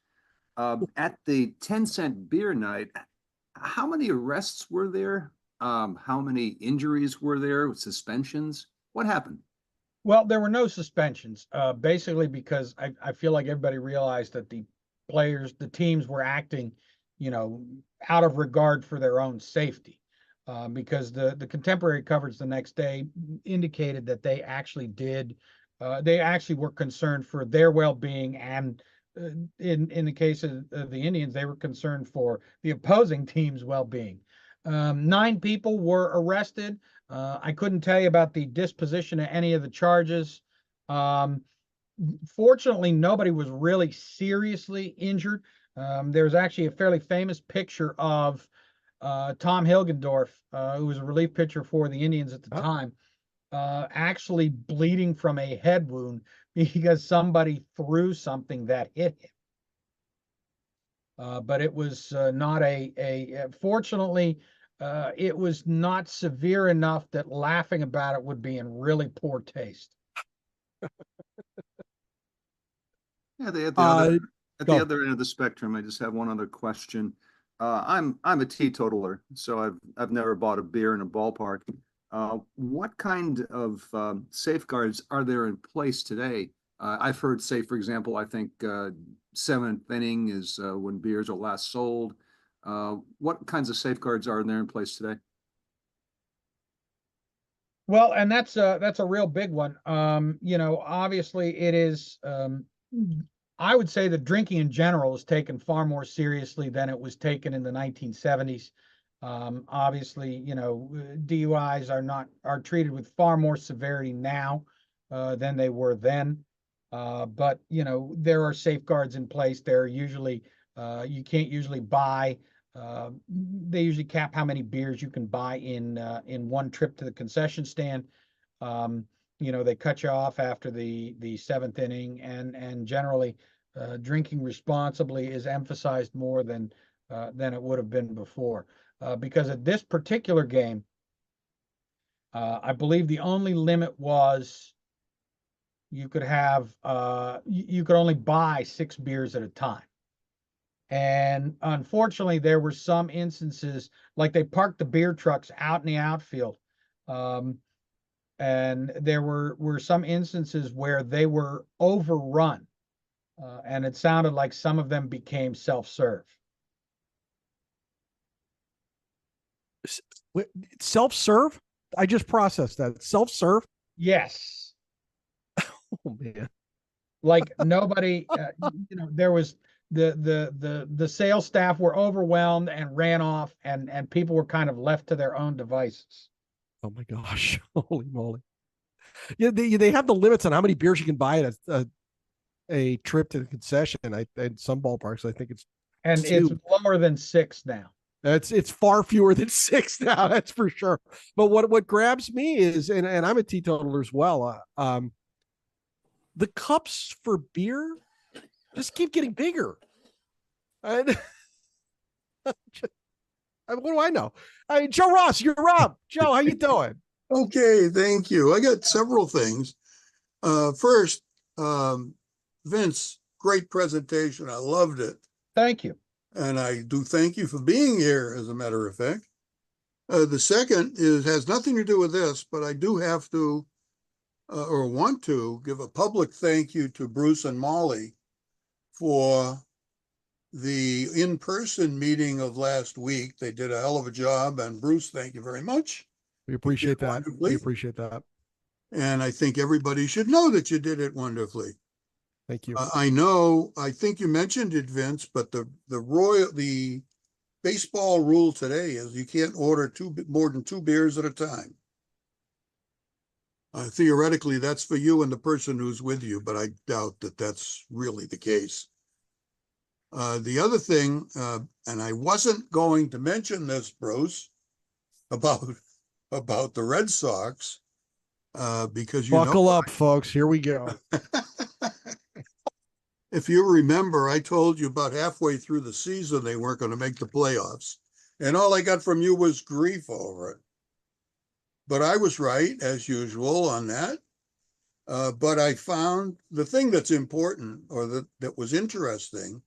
At the 10-cent beer night, how many arrests were there? How many injuries were there? Suspensions? What happened? Well, there were no suspensions, basically because I feel like everybody realized that the teams were acting, out of regard for their own safety. Because the contemporary coverage the next day indicated that they actually were concerned for their well-being, and in the case of the Indians, they were concerned for the opposing team's well-being. 9 people were arrested. I couldn't tell you about the disposition of any of the charges. Fortunately, nobody was really seriously injured. There's actually a fairly famous picture of Tom Hilgendorf, who was a relief pitcher for the Indians at the time, actually bleeding from a head wound because somebody threw something that hit him. But it was not fortunately, it was not severe enough that laughing about it would be in really poor taste. Yeah, at the other end of the spectrum, I just have one other question. I'm a teetotaler, so I've never bought a beer in a ballpark. What kind of safeguards are there in place today? I've heard, say, for example, I think 7th inning is when beers are last sold. What kinds of safeguards are there in place today? Well, and that's a real big one. Obviously it is. I would say that drinking in general is taken far more seriously than it was taken in the 1970s. Obviously, DUIs are treated with far more severity now than they were then. But there are safeguards in place. There are usually you can't usually buy. They usually cap how many beers you can buy in one trip to the concession stand. They cut you off after the 7th inning, and generally drinking responsibly is emphasized more than it would have been before. Because at this particular game, I believe the only limit was you could only buy 6 beers at a time. And unfortunately, there were some instances, like they parked the beer trucks out in the outfield. And there were some instances where they were overrun. And it sounded like some of them became self-serve. Self-serve? I just processed that. Self-serve? Yes. Oh man. Like nobody, there was the sales staff were overwhelmed and ran off, and people were kind of left to their own devices. Oh my gosh. Holy moly. Yeah, they have the limits on how many beers you can buy at a trip to the concession. In some ballparks, I think it's 2. It's lower than 6 now. It's far fewer than 6 now, that's for sure. But what grabs me is, and I'm a teetotaler as well, the cups for beer just keep getting bigger. I What do I know? Joe Ross, you're up. Joe, how you doing? Okay, thank you. I got several things. First, Vince, great presentation. I loved it. Thank you. And I do thank you for being here, as a matter of fact. The second has nothing to do with this, but I do have to, or want to, give a public thank you to Bruce and Molly for the in-person meeting of last week. They did a hell of a job, and Bruce, thank you very much. We appreciate that. Wonderfully. We appreciate that. And I think everybody should know that you did it wonderfully. Thank you. I think you mentioned it, Vince, but the baseball rule today is you can't order more than 2 beers at a time. Theoretically, that's for you and the person who's with you, but I doubt that that's really the case. The other thing, and I wasn't going to mention this, Bruce, about the Red Sox, because you buckle up, folks. Here we go. If you remember, I told you about halfway through the season they weren't going to make the playoffs, and all I got from you was grief over it. But I was right, as usual, on that. But I found the thing that's important, or that was interesting.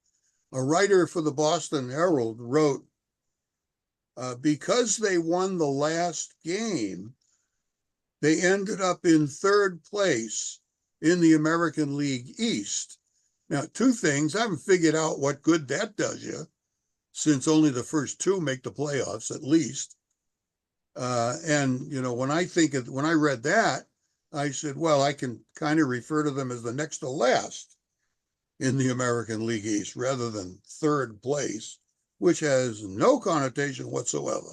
A writer for the Boston Herald wrote, because they won the last game, they ended up in 3rd place in the American League East. Now, 2 things. I haven't figured out what good that does you, since only the first 2 make the playoffs at least. And, when I read that, I said, well, I can kind of refer to them as the next to last in the American League East rather than 3rd place, which has no connotation whatsoever.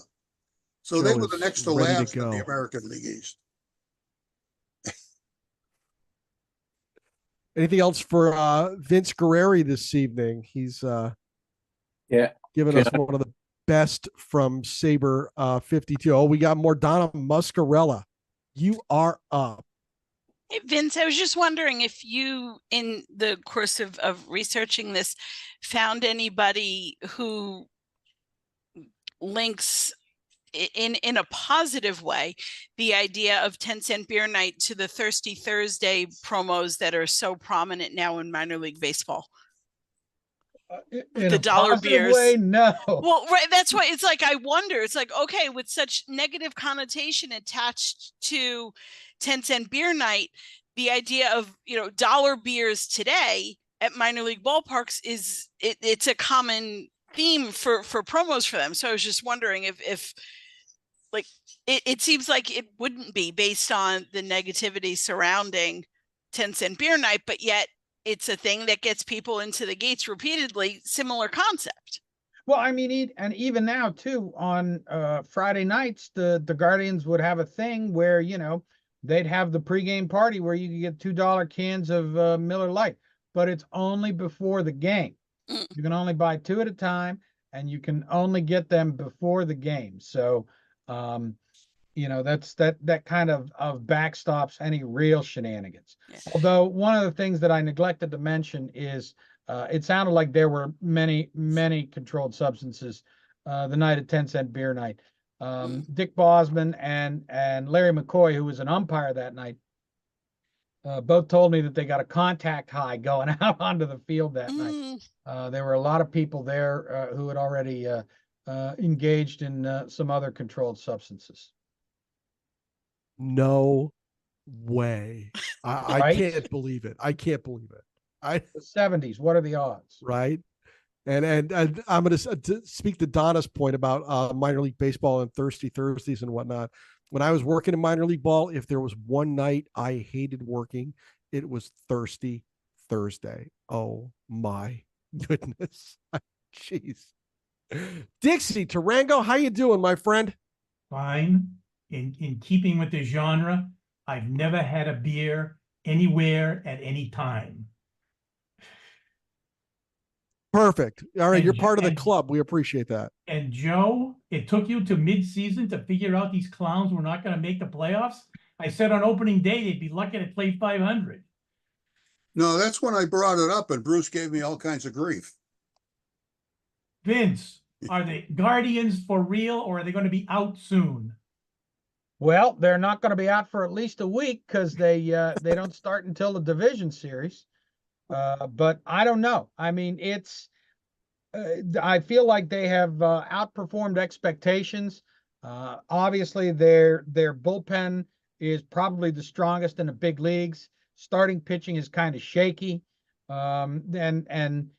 So Joe they were the next to last in the go. American League East. Anything else for Vince Guerrieri this evening? He's given us one of the best from SABR 52. Oh, we got more Donna Muscarella. You are up. Hey, Vince, I was just wondering if you, in the course of researching this, found anybody who links in a positive way the idea of 10-cent beer night to the Thirsty Thursday promos that are so prominent now in minor league baseball. In the a dollar positive beers. way, no. Well, right. That's why it's like, I wonder, it's like, okay, with such negative connotation attached to 10-cent beer night, the idea of, dollar beers today at minor league ballparks it's a common theme for promos for them. So I was just wondering if like, it seems like it wouldn't be based on the negativity surrounding 10-cent beer night, but yet it's a thing that gets people into the gates repeatedly. Similar concept. Well, I mean, and even now too, on Friday nights, the Guardians would have a thing where, they'd have the pregame party where you could get $2 cans of Miller Lite, but it's only before the game. You can only buy 2 at a time, and you can only get them before the game. So, that's that kind of backstops any real shenanigans. Yeah. Although one of the things that I neglected to mention is it sounded like there were many, many controlled substances the night of 10-cent beer night. Dick Bosman and Larry McCoy, who was an umpire that night, both told me that they got a contact high going out onto the field that night. There were a lot of people there who had already engaged in some other controlled substances. No way. I Right? can't believe it. I can't believe it. The 70s. What are the odds? Right. And I'm going to speak to Donna's point about minor league baseball and Thirsty Thursdays and whatnot. When I was working in minor league ball, if there was one night I hated working, it was Thirsty Thursday. Oh my goodness. Jeez. Dixie Tarango, how you doing, my friend? Fine. In keeping with the genre, I've never had a beer anywhere at any time. Perfect. All right, And you're part of the and- club. We appreciate that. And Joe, it took you to mid-season to figure out these clowns were not going to make the playoffs? I said on opening day they'd be lucky to play 500. No, that's when I brought it up, and Bruce gave me all kinds of grief. Vince, Are the Guardians for real, or are they going to be out soon? Well, they're not going to be out for at least a week because they don't start until the division series. But I don't know. I mean, I feel like they have outperformed expectations. Obviously, their bullpen is probably the strongest in the big leagues. Starting pitching is kind of shaky, and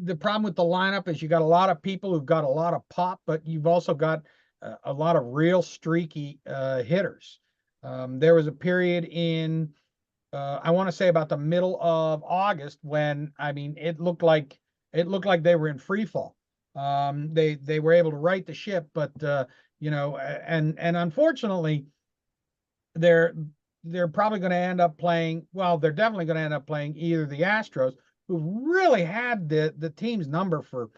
the problem with the lineup is you got a lot of people who've got a lot of pop, but you've also got a lot of real streaky hitters. There was a period in I want to say about the middle of August when I mean it looked like they were in free fall. They were able to right the ship, but and unfortunately they're probably going to end up playing. Well, they're definitely going to end up playing either the Astros, who really had the team's number for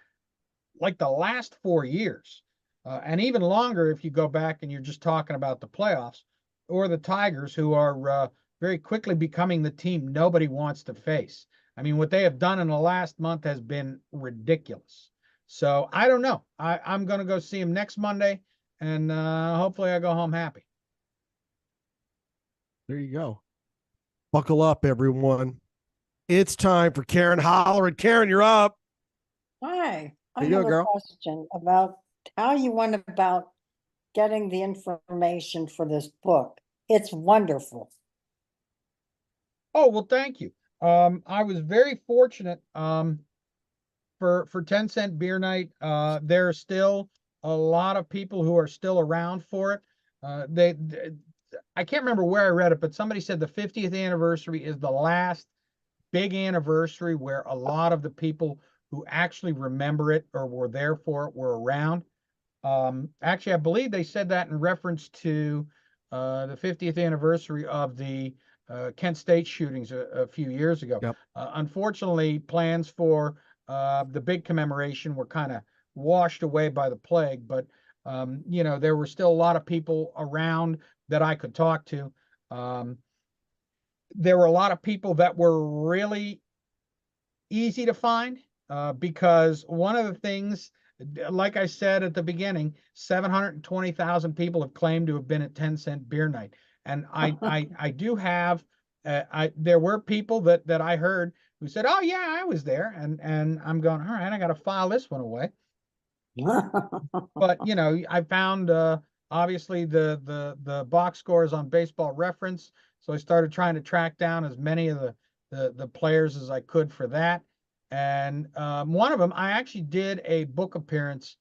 like the last 4 years, and even longer if you go back and you're just talking about the playoffs, or the Tigers, who are very quickly becoming the team nobody wants to face. I mean, what they have done in the last month has been ridiculous. So I don't know. I'm going to go see him next Monday, and hopefully I go home happy. There you go. Buckle up, everyone. It's time for Karen Holleran. Karen, you're up. Hi, I How you have doing, a girl? question about how you went about getting the information for this book. It's wonderful. Oh, well, thank you. I was very fortunate for 10 Cent Beer Night. There are still a lot of people who are still around for it. I can't remember where I read it, but somebody said the 50th anniversary is the last big anniversary where a lot of the people who actually remember it or were there for it were around. Actually, I believe they said that in reference to the 50th anniversary of the Kent State shootings a few years ago. Yep. Unfortunately, plans for the big commemoration were kind of washed away by the plague, but there were still a lot of people around that I could talk to. There were a lot of people that were really easy to find because one of the things, like I said at the beginning, 720,000 people have claimed to have been at 10 Cent Beer Night. And I do have, there were people that I heard who said, oh yeah, I was there. And I'm going, all right, I got to file this one away. But, I found, obviously the box scores on Baseball Reference. So I started trying to track down as many of the players as I could for that. And one of them, I actually did a book appearance.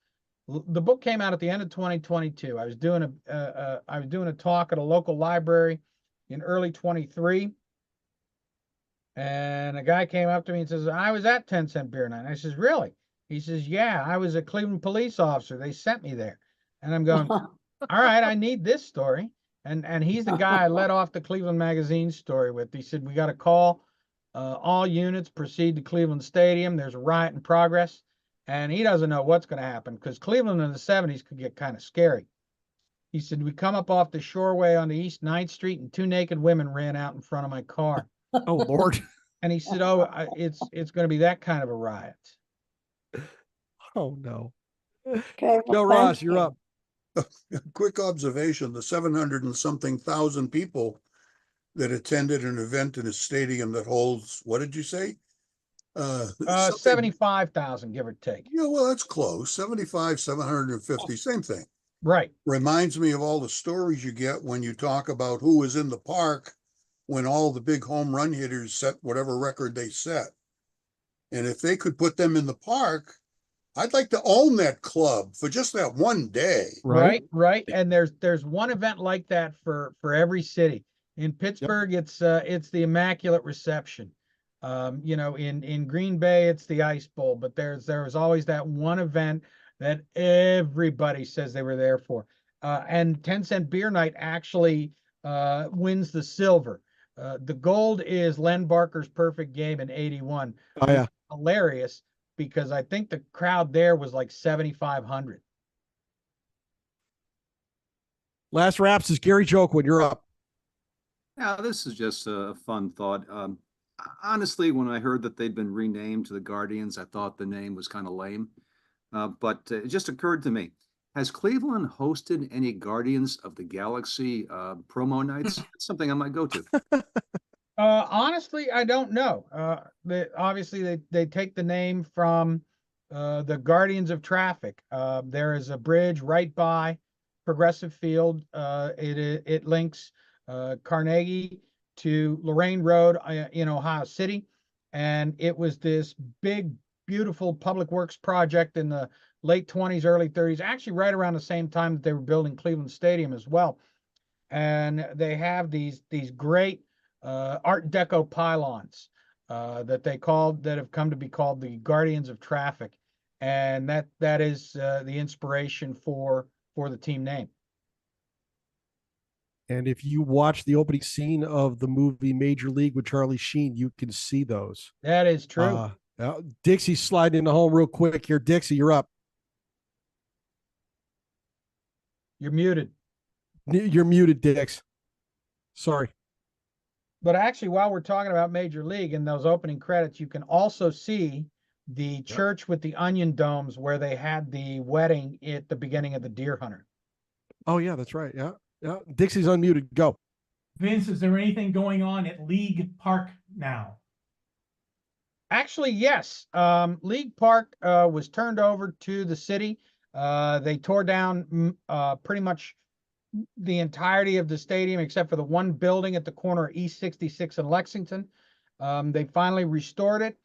The book came out at the end of 2022. I was doing a talk at a local library in early 23. And a guy came up to me and says, I was at 10 Cent Beer Night. And I says, really? He says, yeah, I was a Cleveland police officer. They sent me there. And I'm going, all right, I need this story. And he's the guy I led off the Cleveland Magazine story with. He said, we got a call. All units proceed to Cleveland Stadium. There's a riot in progress. And he doesn't know what's going to happen because Cleveland in the 70s could get kind of scary. He said, we come up off the Shoreway on the East 9th Street and 2 naked women ran out in front of my car. Oh, Lord. And he said, oh, it's going to be that kind of a riot. Oh, no. Okay, Joe well, Ross, thank you're you. up. Quick observation, the 700 and something thousand people that attended an event in a stadium that holds, what did you say? 75,000, give or take. Yeah, well, that's close. 75, 750, same thing. Right. Reminds me of all the stories you get when you talk about who was in the park when all the big home run hitters set whatever record they set. And if they could put them in the park, I'd like to own that club for just that one day. Right. And there's one event like that for every city. In Pittsburgh, it's the Immaculate Reception. In Green Bay, it's the Ice Bowl, but there's always that one event that everybody says they were there for. And 10 Cent Beer Night actually wins the silver. The gold is Len Barker's perfect game in 81. Oh, yeah. Hilarious because I think the crowd there was like 7,500. Last Raps is Gary Jokewood. You're up. Yeah, this is just a fun thought. Honestly, when I heard that they'd been renamed to the Guardians, I thought the name was kind of lame. But it just occurred to me, has Cleveland hosted any Guardians of the Galaxy promo nights? It's something I might go to. Honestly, I don't know. Obviously they take the name from the Guardians of Traffic. There is a bridge right by Progressive Field. It links Carnegie to Lorraine Road in Ohio City, and it was this big, beautiful public works project in the late 20s, early 30s, actually right around the same time that they were building Cleveland Stadium as well. And they have these great Art Deco pylons that have come to be called the Guardians of Traffic, and that is the inspiration for the team name. And if you watch the opening scene of the movie Major League with Charlie Sheen, you can see those. That is true. Dixie's sliding into home real quick here. Dixie, you're up. You're muted. You're muted, Dix. Sorry. But actually, while we're talking about Major League and those opening credits, you can also see the church with the onion domes where they had the wedding at the beginning of the Deer Hunter. Oh, yeah, that's right. Yeah. Dixie's unmuted. Go. Vince, is there anything going on at League Park now? Actually, yes. League Park was turned over to the city. They tore down pretty much the entirety of the stadium except for the one building at the corner of East 66 and Lexington. They finally restored it.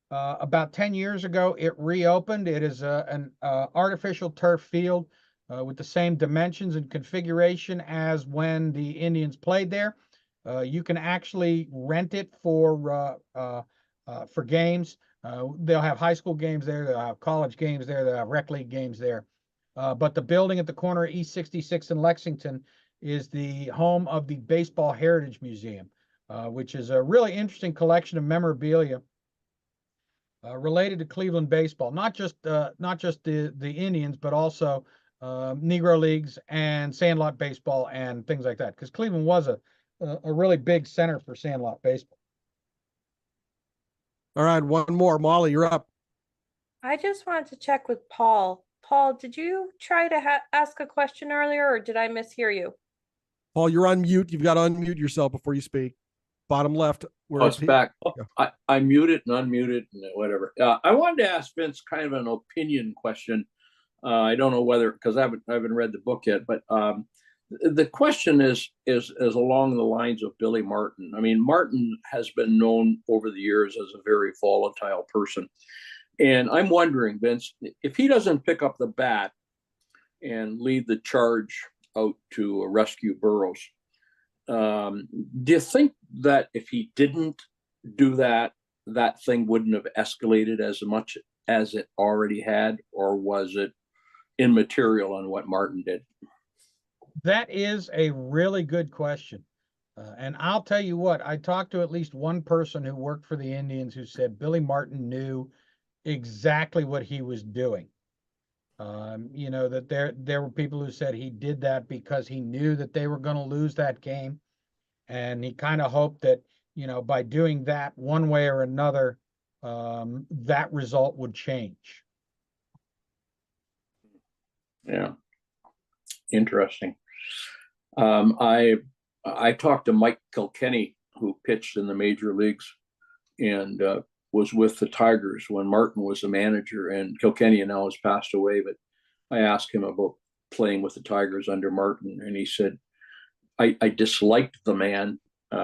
About 10 years ago, it reopened. It is an artificial turf field with the same dimensions and configuration as when the Indians played there. You can actually rent it for games. They'll have high school games there. They'll have college games there. They'll have rec league games there. But the building at the corner of East 66 and Lexington is the home of the Baseball Heritage Museum, which is a really interesting collection of memorabilia related to Cleveland baseball, not just the Indians, but also Negro leagues and sandlot baseball and things like that. Because Cleveland was a really big center for sandlot baseball. All right, one more. Molly, you're up. I just wanted to check with Paul. Paul, did you try to ask a question earlier, or did I mishear you? Paul, you're on mute. You've got to unmute yourself before you speak. Bottom left. Oh, it's back. I muted and unmuted and whatever. I wanted to ask Vince kind of an opinion question. I don't know whether, because I haven't read the book yet, but the question is along the lines of Billy Martin. I mean, Martin has been known over the years as a very volatile person. And I'm wondering, Vince, if he doesn't pick up the bat and lead the charge out to rescue Burroughs, do you think that if he didn't do that, that thing wouldn't have escalated as much as it already had, or was it immaterial on what Martin did? That is a really good question. And I'll tell you what, I talked to at least one person who worked for the Indians who said Billy Martin knew exactly what he was doing. That there were people who said he did that because he knew that they were going to lose that game. And he kind of hoped that, by doing that one way or another, that result would change. Yeah. Interesting. I talked to Mike Kilkenny, who pitched in the major leagues and was with the Tigers when Martin was the manager, and Kilkenny now has passed away. But I asked him about playing with the Tigers under Martin, and he said, I disliked the man.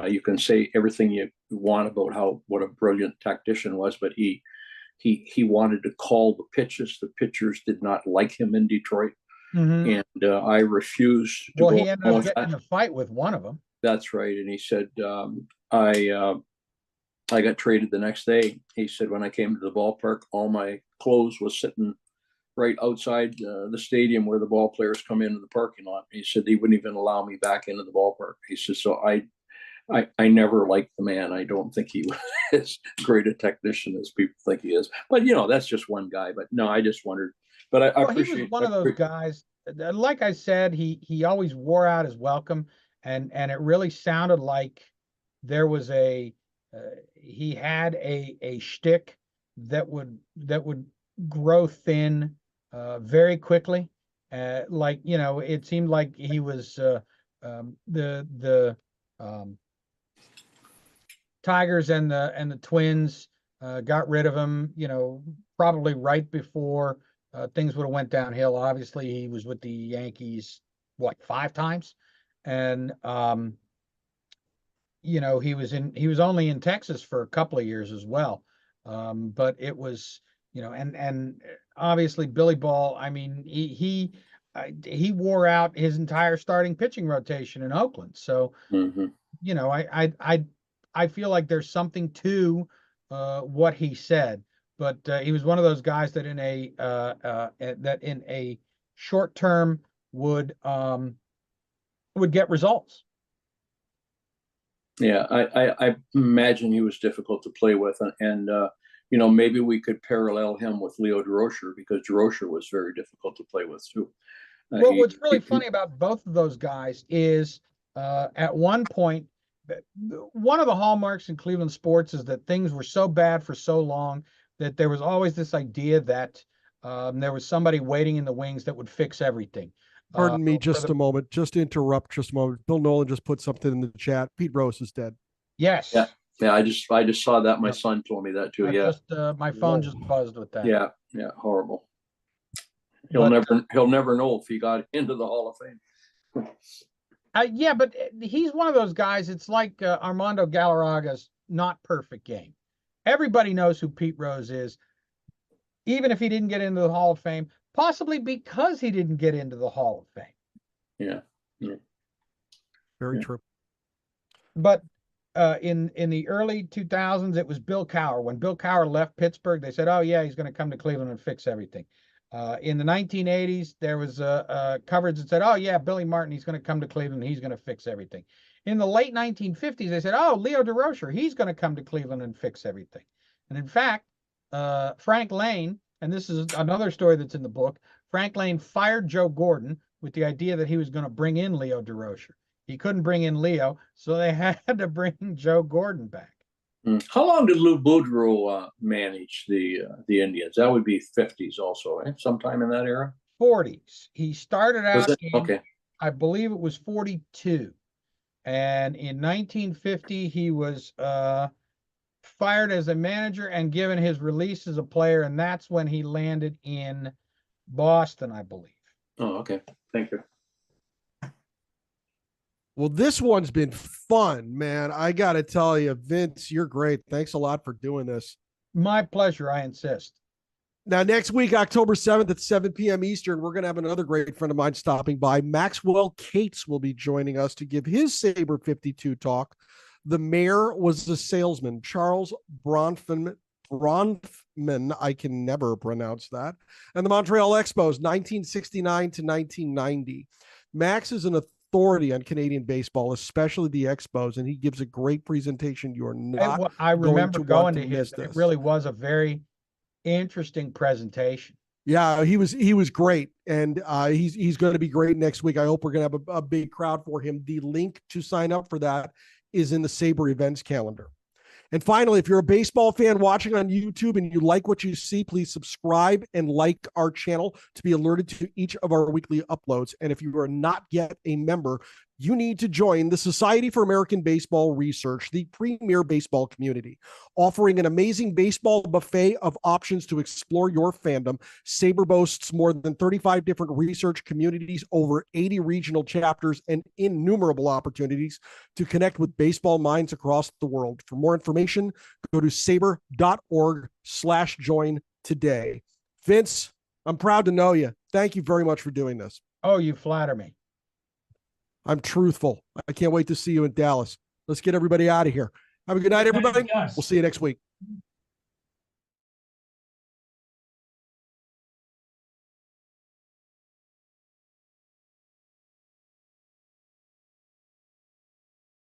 You can say everything you want about what a brilliant tactician was, but he wanted to call the pitches. The pitchers did not like him in Detroit. Mm-hmm. And I refused to go. Well, he ended up getting in a fight with one of them. That's right. And he said, I got traded the next day. He said, when I came to the ballpark, all my clothes was sitting right outside the stadium where the ball players come into the parking lot. He said he wouldn't even allow me back into the ballpark. He said, so I never liked the man. I don't think he was as great a technician as people think he is. But, that's just one guy. But no, I just wondered. But I appreciate. He was one of those guys. Like I said, he always wore out his welcome, and it really sounded like there was he had a shtick that would grow thin very quickly. Like, you know, it seemed like he was the Tigers and the Twins got rid of him, you know, probably right before things would have went downhill. Obviously, he was with the Yankees, what, 5 times? And you know, he was only in Texas for a couple of years as well. But it was, you know, and obviously Billy Ball, I mean, he wore out his entire starting pitching rotation in Oakland. So, you know, I feel like there's something to what he said, but he was one of those guys that in a short term would get results. Yeah, I imagine he was difficult to play with, and you know, maybe we could parallel him with Leo Durocher, because Durocher was very difficult to play with too. Well, what's really funny about both of those guys is at one point, one of the hallmarks in Cleveland sports is that things were so bad for so long that there was always this idea that there was somebody waiting in the wings that would fix everything. Pardon me just a moment, just to interrupt just a moment. Bill Nolan just put something in the chat. Pete Rose is dead. Yes. Yeah. I just saw that. My son told me that too. My phone just buzzed with that. Yeah. Horrible. He'll never know if he got into the Hall of Fame. Yeah, but he's one of those guys. It's like Armando Galarraga's not perfect game. Everybody knows who Pete Rose is, even if he didn't get into the Hall of Fame, possibly because he didn't get into the Hall of Fame. Yeah. Very true. But in the early 2000s, it was Bill Cowher. When Bill Cowher left Pittsburgh, they said, "Oh yeah, he's going to come to Cleveland and fix everything." In the 1980s, there was coverage that said, "Oh yeah, Billy Martin, he's going to come to Cleveland, he's going to fix everything." In the late 1950s, they said, "Oh, Leo Durocher, he's going to come to Cleveland and fix everything." And in fact, Frank Lane, and this is another story that's in the book, Frank Lane fired Joe Gordon with the idea that he was going to bring in Leo Durocher. He couldn't bring in Leo, so they had to bring Joe Gordon back. How long did Lou Boudreau manage the Indians? That would be 50s also, right? Sometime in that era? 40s. He started out okay. I believe it was 42. And in 1950, he was fired as a manager and given his release as a player, and that's when he landed in Boston, I believe. Oh, okay. Thank you. Well, this one's been fun, man. I got to tell you, Vince, you're great. Thanks a lot for doing this. My pleasure. I insist. Now, next week, October 7th at 7 p.m. Eastern, we're going to have another great friend of mine stopping by. Maxwell Cates will be joining us to give his Sabre 52 talk. The mayor was the salesman, Charles Bronfman, I can never pronounce that, and the Montreal Expos, 1969 to 1990. Max is an authority on Canadian baseball, especially the Expos, and he gives a great presentation. You're not. I remember going to his. It really was a very interesting presentation. Yeah, he was great, and he's going to be great next week. I hope we're going to have a big crowd for him. The link to sign up for that is in the Sabre events calendar. And finally, if you're a baseball fan watching on YouTube and you like what you see, please subscribe and like our channel to be alerted to each of our weekly uploads. And if you are not yet a member, you need to join the Society for American Baseball Research, the premier baseball community, offering an amazing baseball buffet of options to explore your fandom. Sabre boasts more than 35 different research communities, over 80 regional chapters, and innumerable opportunities to connect with baseball minds across the world. For more information, go to sabre.org/join today. Vince, I'm proud to know you. Thank you very much for doing this. Oh, you flatter me. I'm truthful. I can't wait to see you in Dallas. Let's get everybody out of here. Have a good night, everybody. We'll see you next week.